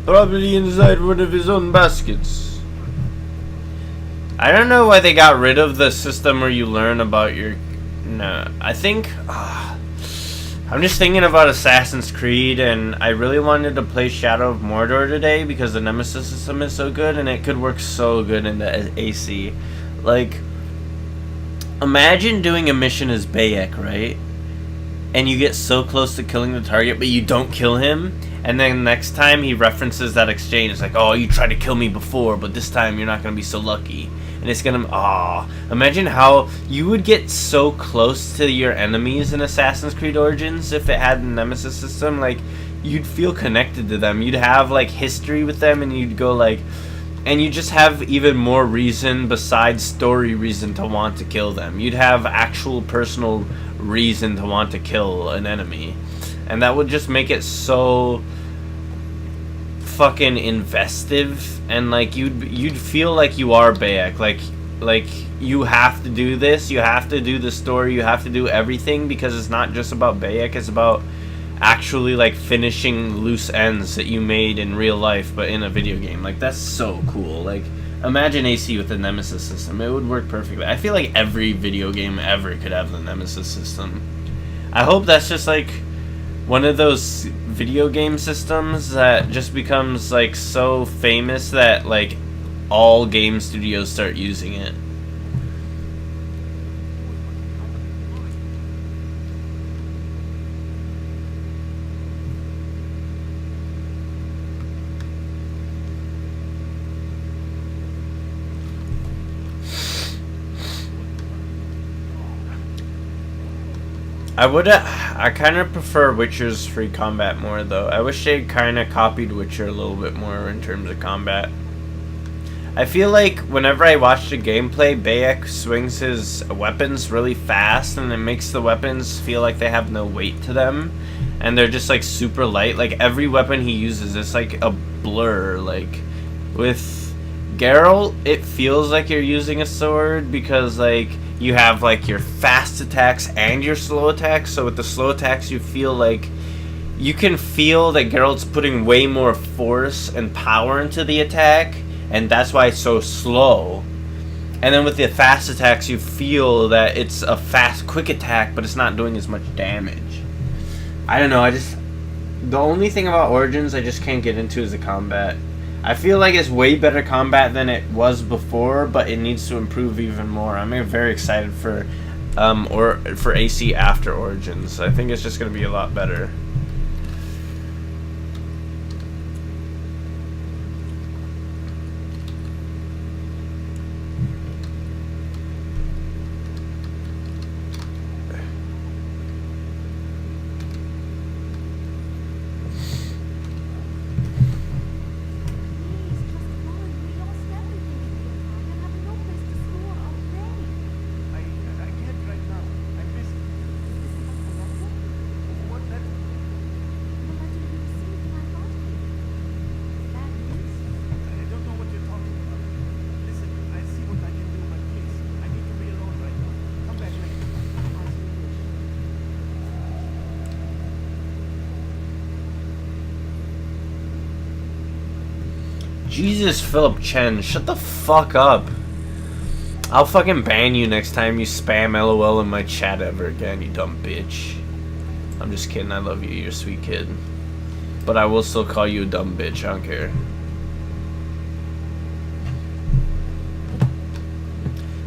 Probably inside one of his own baskets. I don't know why they got rid of the system where you learn about your... No, I think... I'm just thinking about Assassin's Creed, and I really wanted to play Shadow of Mordor today because the Nemesis system is so good, and it could work so good in the AC. Like, imagine doing a mission as Bayek, right? And you get so close to killing the target, but you don't kill him. And then next time he references that exchange. It's like, oh, you tried to kill me before, but this time you're not going to be so lucky. And it's going to... imagine how you would get so close to your enemies in Assassin's Creed Origins if it had a Nemesis system. Like, you'd feel connected to them. You'd have, like, history with them, and you'd go, like... And you just have even more reason besides story reason to want to kill them. You'd have actual personal reason to want to kill an enemy. And that would just make it so fucking investive, and like you'd feel like you are Bayek, like you have to do this, you have to do the story, you have to do everything, because it's not just about Bayek, it's about actually like finishing loose ends that you made in real life but in a video game. Like, that's so cool. Like, imagine AC with the Nemesis system. It would work perfectly. I feel like every video game ever could have the Nemesis system. I hope that's just like one of those video game systems that just becomes like so famous that like all game studios start using it. I kind of prefer Witcher's free combat more, though. I wish they kind of copied Witcher a little bit more in terms of combat. I feel like whenever I watch the gameplay, Bayek swings his weapons really fast, and it makes the weapons feel like they have no weight to them, and they're just like super light. Like, every weapon he uses is like a blur. Like, with Geralt, it feels like you're using a sword because like you have like your fast attacks and your slow attacks. So with the slow attacks, you feel like you can feel that Geralt's putting way more force and power into the attack, and that's why it's so slow. And then with the fast attacks, you feel that it's a fast, quick attack, but it's not doing as much damage. I don't know, the only thing about Origins I just can't get into is the combat. I feel like it's way better combat than it was before, but it needs to improve even more. I'm very excited for for AC after Origins. I think it's just gonna be a lot better. Jesus, Philip Chen, shut the fuck up. I'll fucking ban you next time you spam LOL in my chat ever again, you dumb bitch. I'm just kidding, I love you, you're a sweet kid. But I will still call you a dumb bitch, I don't care.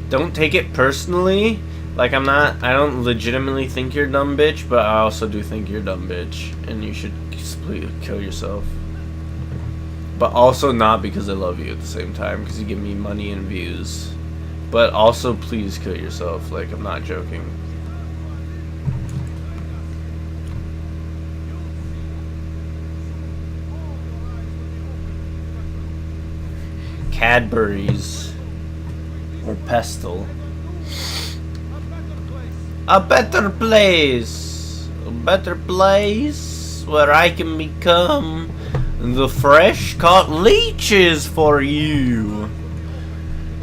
Don't take it personally. Like, I don't legitimately think you're a dumb bitch, but I also do think you're a dumb bitch. And you should kill yourself. But also not because I love you at the same time, because you give me money and views. But also, please kill yourself. Like, I'm not joking. Cadbury's. Or Pestle. A better place. A better place where I can become the fresh caught leeches for you.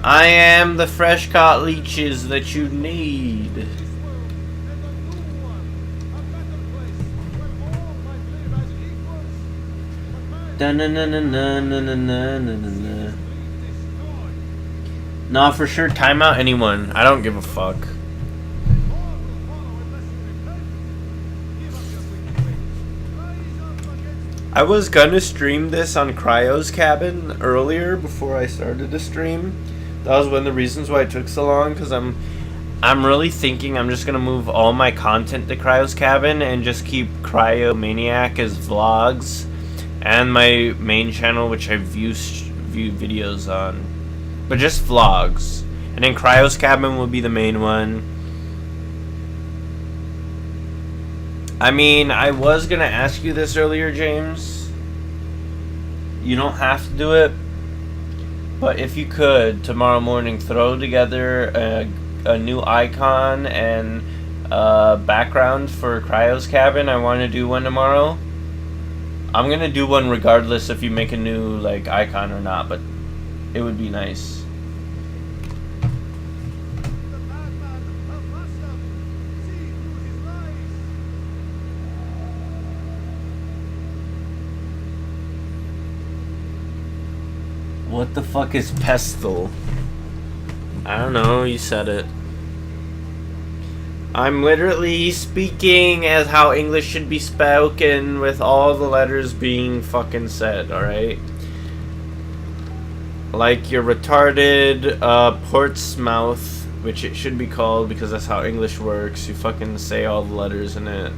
I am the fresh caught leeches that you need. Nah, for sure, timeout anyone. I don't give a fuck. I was gonna stream this on Cryo's Cabin earlier before I started to stream. That was one of the reasons why it took so long, because I'm really thinking I'm just gonna move all my content to Cryo's Cabin and just keep Cryo Maniac as vlogs and my main channel, which I view videos on, but just vlogs. And then Cryo's Cabin will be the main one. I mean, I was gonna ask you this earlier, James. You don't have to do it, but if you could, tomorrow morning, throw together a new icon and background for Cryo's Cabin. I want to do one tomorrow. I'm gonna do one regardless if you make a new like icon or not, but it would be nice. What the fuck is pestle? I don't know, you said it. I'm literally speaking as how English should be spoken with all the letters being fucking said, alright? Like you're retarded, Portsmouth, which it should be called because that's how English works. You fucking say all the letters in it.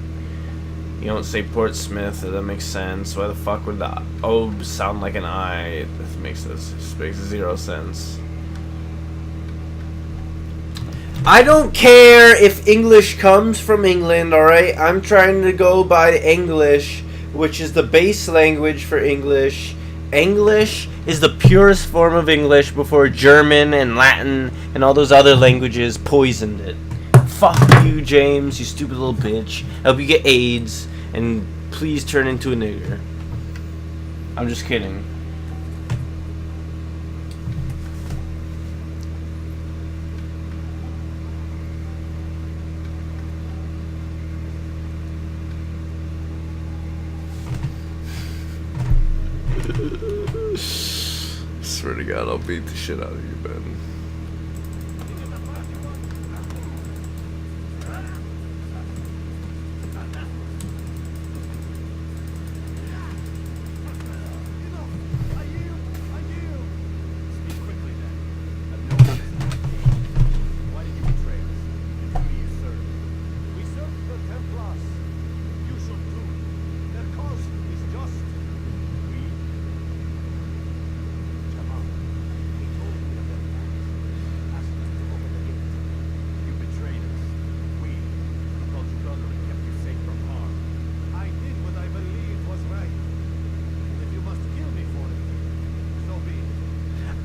You don't say Portsmouth, that makes sense. Why the fuck would the O sound like an I? This makes zero sense. I don't care if English comes from England, alright? I'm trying to go by English, which is the base language for English. English is the purest form of English before German and Latin and all those other languages poisoned it. Fuck you, James, you stupid little bitch. I hope you get AIDS, and please turn into a nigger. I'm just kidding. Swear to God, I'll beat the shit out of you, Ben.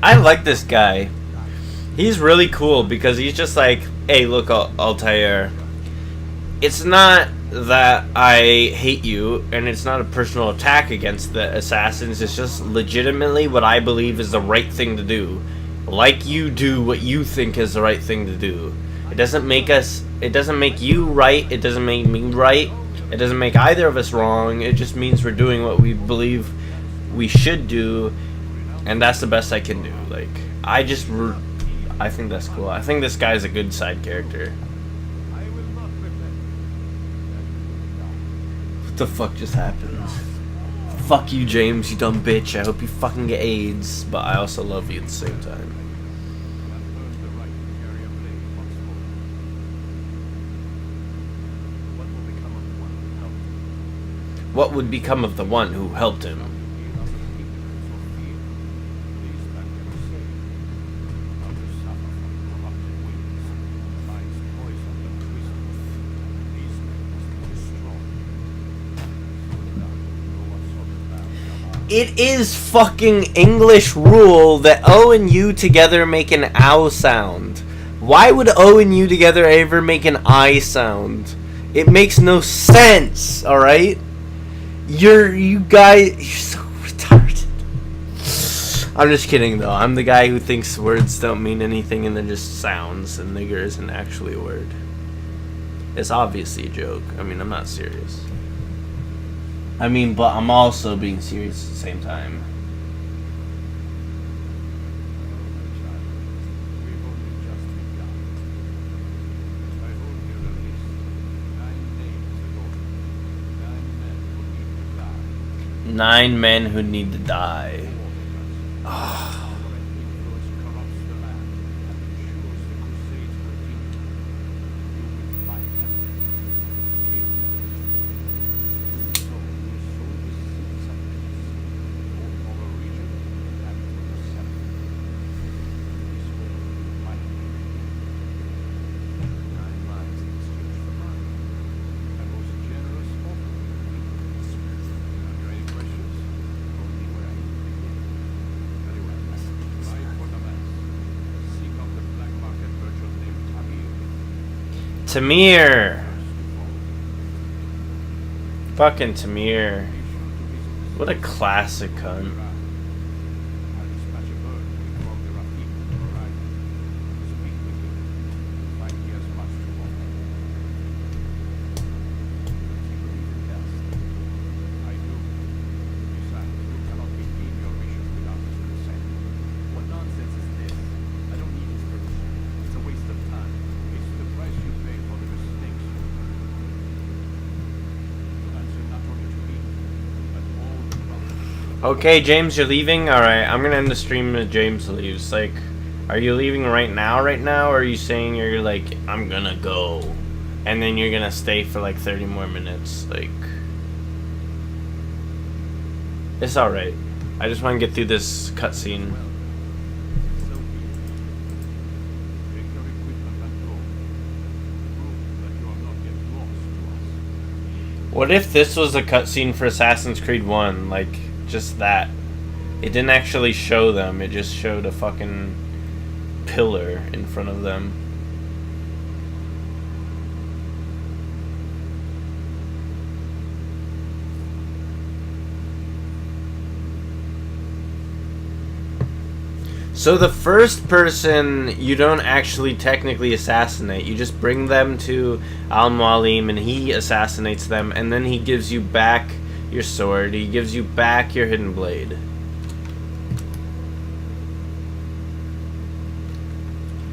I like this guy. He's really cool because he's just like, hey, look, Altair. It's not that I hate you, and it's not a personal attack against the assassins. It's just legitimately what I believe is the right thing to do. Like you do what you think is the right thing to do. It doesn't make you right. It doesn't make me right. It doesn't make either of us wrong. It just means we're doing what we believe we should do, and that's the best I can do. Like, I think that's cool. I think this guy's a good side character. What the fuck just happened? Fuck you, James, you dumb bitch. I hope you fucking get AIDS, but I also love you at the same time. What would become of the one who helped him? It is fucking English rule that O and U together make an ow sound. Why would O and U together ever make an I sound? It makes no sense, alright? You guys, you're so retarded. I'm just kidding though. I'm the guy who thinks words don't mean anything and they're just sounds, and nigger isn't actually a word. It's obviously a joke. I mean, I'm not serious. I mean, but I'm also being serious at the same time. Nine men who need to die. Oh. Tamir! Fucking Tamir. What a classic cunt. Okay, James, you're leaving? Alright, I'm gonna end the stream when James leaves. Like, are you leaving right now, or are you saying you're like, I'm gonna go, and then you're gonna stay for like 30 more minutes? Like, it's alright. I just want to get through this cutscene. What if this was a cutscene for Assassin's Creed 1? Like, just that. It didn't actually show them, it just showed a fucking pillar in front of them. So the first person you don't actually technically assassinate. You just bring them to Al-Mualim and he assassinates them, and then he gives you back your sword, he gives you back your hidden blade.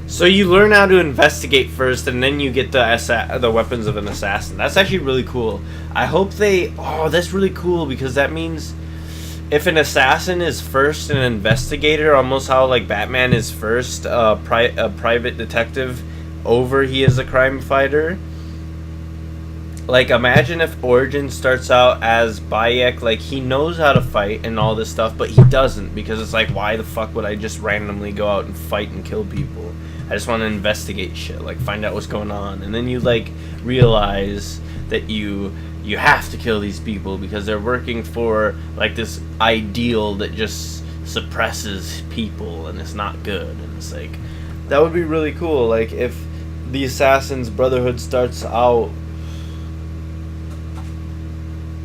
So you learn how to investigate first, and then you get the weapons of an assassin. That's actually really cool. I hope they... Oh, that's really cool, because that means if an assassin is first an investigator, almost how like Batman is first a private detective over he is a crime fighter. Like, imagine if Origin starts out as Bayek, like, he knows how to fight and all this stuff, but he doesn't, because it's like, why the fuck would I just randomly go out and fight and kill people? I just want to investigate shit, like, find out what's going on. And then you, like, realize that you have to kill these people because they're working for, like, this ideal that just suppresses people and it's not good. And it's like, that would be really cool. Like if the Assassin's Brotherhood starts out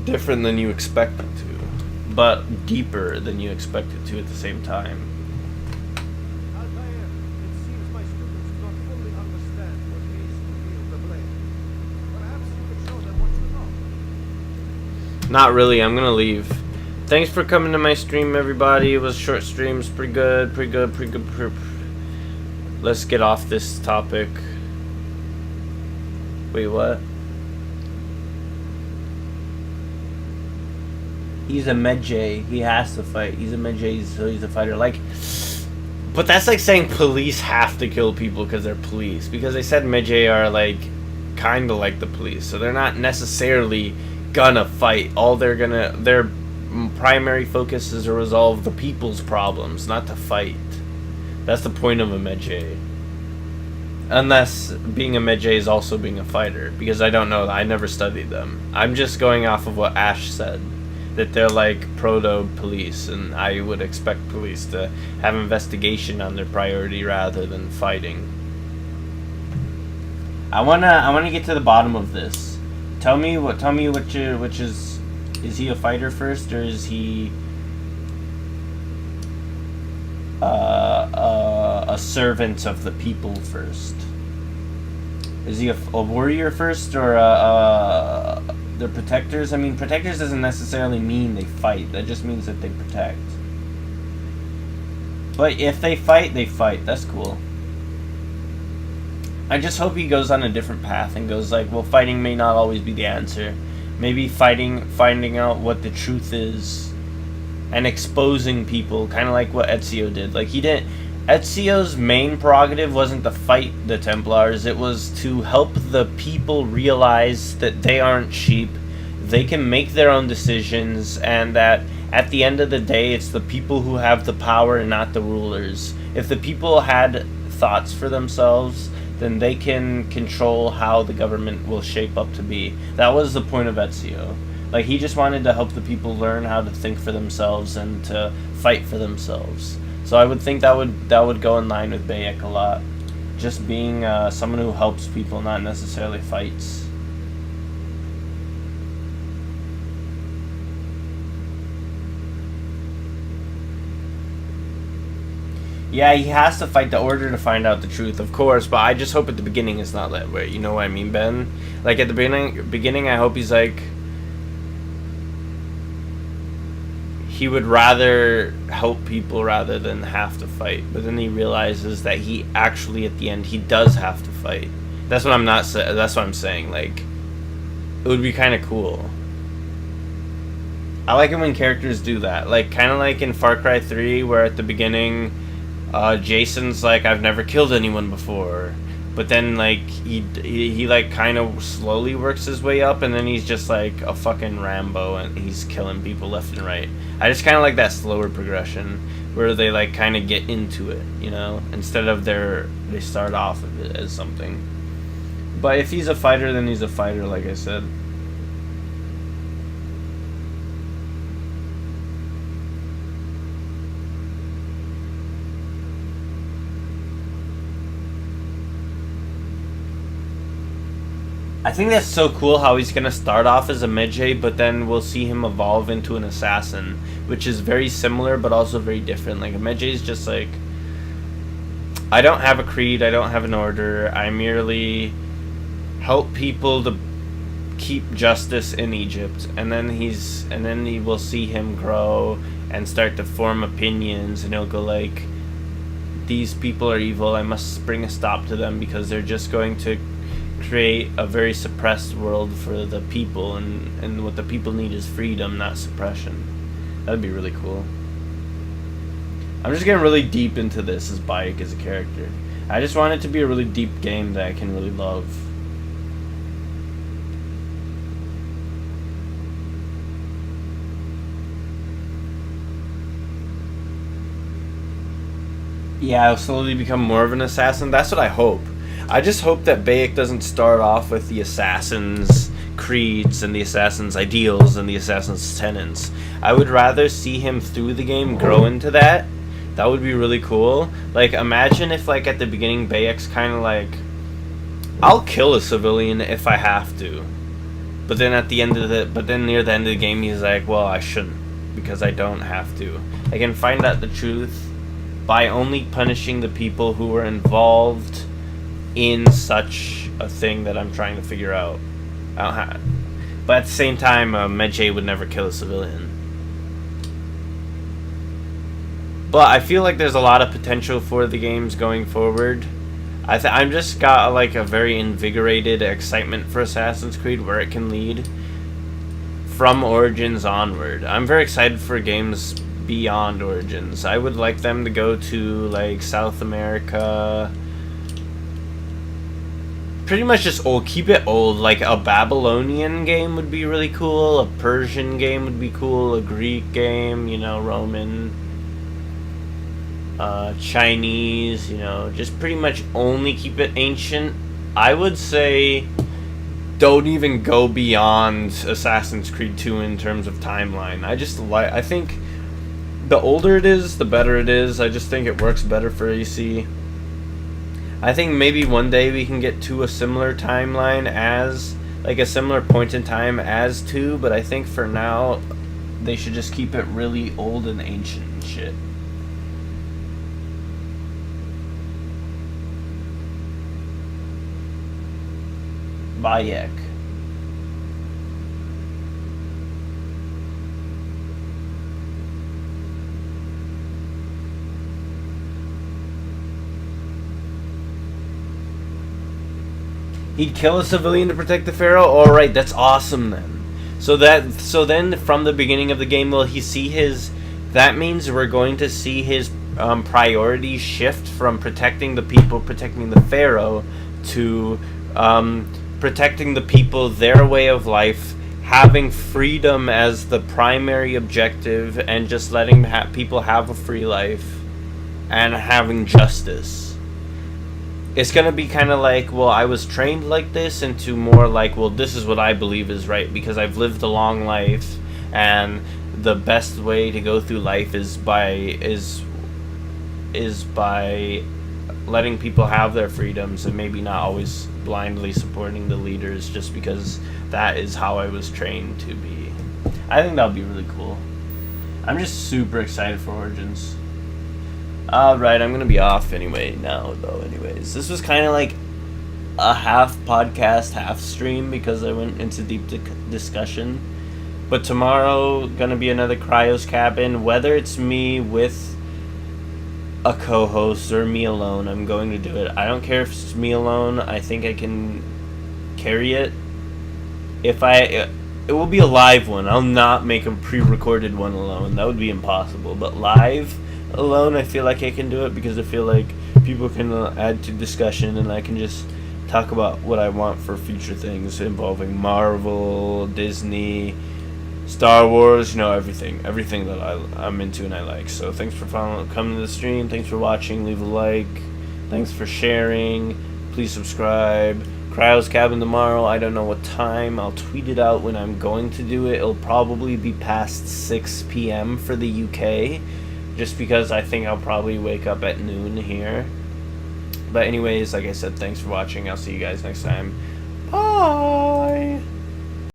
different than you expect it to, but deeper than you expect it to at the same time. Not really. I'm gonna leave. Thanks for coming to my stream, everybody. It was short streams. Pretty good. Let's get off this topic. Wait, what? He's a Medjay. He has to fight. He's a Medjay, so he's a fighter. Like, but that's like saying police have to kill people because they're police. Because they said Medjay are like, kind of like the police. So they're not necessarily gonna fight. Their primary focus is to resolve the people's problems, not to fight. That's the point of a Medjay. Unless being a Medjay is also being a fighter, because I don't know. I never studied them. I'm just going off of what Ash said, that they're like proto-police, and I would expect police to have investigation on their priority rather than fighting. I wanna get to the bottom of this. Tell me which is he a fighter first, or is he a servant of the people first? Is he a warrior first, or they're protectors? I mean, protectors doesn't necessarily mean they fight. That just means that they protect. But if they fight, they fight. That's cool. I just hope he goes on a different path and goes like, well, fighting may not always be the answer. Maybe finding out what the truth is and exposing people, kind of like what Ezio did. Like, Ezio's main prerogative wasn't to fight the Templars, it was to help the people realize that they aren't sheep, they can make their own decisions, and that at the end of the day, it's the people who have the power and not the rulers. If the people had thoughts for themselves, then they can control how the government will shape up to be. That was the point of Ezio. Like, he just wanted to help the people learn how to think for themselves and to fight for themselves. So I would think that would go in line with Bayek a lot. Just being someone who helps people, not necessarily fights. Yeah, he has to fight the Order to find out the truth, of course, but I just hope at the beginning it's not that way. You know what I mean, Ben? Like, at the beginning I hope he's like, he would rather help people rather than have to fight. But then he realizes that he actually, at the end, he does have to fight. That's what I'm saying. Like, it would be kind of cool. I like it when characters do that. Like, kind of like in Far Cry 3, where at the beginning, Jason's like, I've never killed anyone before. But then, like, he like, kind of slowly works his way up, and then he's just, like, a fucking Rambo, and he's killing people left and right. I just kind of like that slower progression, where they, like, kind of get into it, you know? Instead of they start off of it as something. But if he's a fighter, then he's a fighter, like I said. I think that's so cool how he's gonna start off as a Medjay, but then we'll see him evolve into an assassin, which is very similar but also very different. Like, a Medjay is just like, I don't have a creed, I don't have an order, I merely help people to keep justice in Egypt, and then he will see him grow and start to form opinions, and he'll go like, these people are evil, I must bring a stop to them because they're just going to create a very suppressed world for the people, and what the people need is freedom, not suppression. That'd be really cool. I'm just getting really deep into this as Bayek as a character. I just want it to be a really deep game that I can really love. Yeah, I'll slowly become more of an assassin. That's what I hope. I just hope that Bayek doesn't start off with the Assassin's creeds and the Assassin's ideals and the Assassin's tenets. I would rather see him through the game grow into that. That would be really cool. Like, imagine if, like, at the beginning, Bayek's kind of like, I'll kill a civilian if I have to. But then near the end of the game, he's like, well, I shouldn't, because I don't have to. I can find out the truth by only punishing the people who were involved in such a thing that I'm trying to figure out. But at the same time, Medjay would never kill a civilian. But I feel like there's a lot of potential for the games going forward. I'm just got like a very invigorated excitement for Assassin's Creed, where it can lead from Origins onward. I'm very excited for games beyond Origins. I would like them to go to like South America. Pretty much just old. Keep it old. Like a Babylonian game would be really cool. A Persian game would be cool. A Greek game, Roman, Chinese, just pretty much only keep it ancient. I would say don't even go beyond Assassin's Creed 2 in terms of timeline. I think the older it is, the better it is. I just think it works better for AC. I think maybe one day we can get to a similar timeline as, like a similar point in time as 2, but I think for now, they should just keep it really old and ancient and shit. Bayek. He'd kill a civilian to protect the pharaoh. All right, that's awesome then. So then from the beginning of the game, will he see his? That means we're going to see his priorities shift from protecting the people, protecting the pharaoh, to protecting the people, their way of life, having freedom as the primary objective, and just letting people have a free life, and having justice. It's going to be kind of like, well, I was trained like this, into more like, well, this is what I believe is right because I've lived a long life, and the best way to go through life is by letting people have their freedoms, and maybe not always blindly supporting the leaders just because that is how I was trained to be. I think that would be really cool. I'm just super excited for Origins. Alright, I'm gonna be off anyway now, though. Anyways, this was kind of like a half podcast, half stream because I went into deep discussion. But tomorrow, gonna be another Cryo's Cabin. Whether it's me with a co-host or me alone, I'm going to do it. I don't care if it's me alone. I think I can carry it. It will be a live one. I'll not make a pre-recorded one alone. That would be impossible. But live alone, I feel like I can do it because I feel like people can add to discussion, and I can just talk about what I want for future things involving Marvel, Disney, Star Wars, everything that I'm into and I like. So thanks for coming to the stream. Thanks for watching. Leave a like. Thanks for sharing. Please subscribe. Cryo's Cabin tomorrow. I don't know what time. I'll tweet it out when I'm going to do it. It'll probably be past 6 p.m. for the UK, just because I think I'll probably wake up at noon here. But anyways, like I said, thanks for watching. I'll see you guys next time. Bye!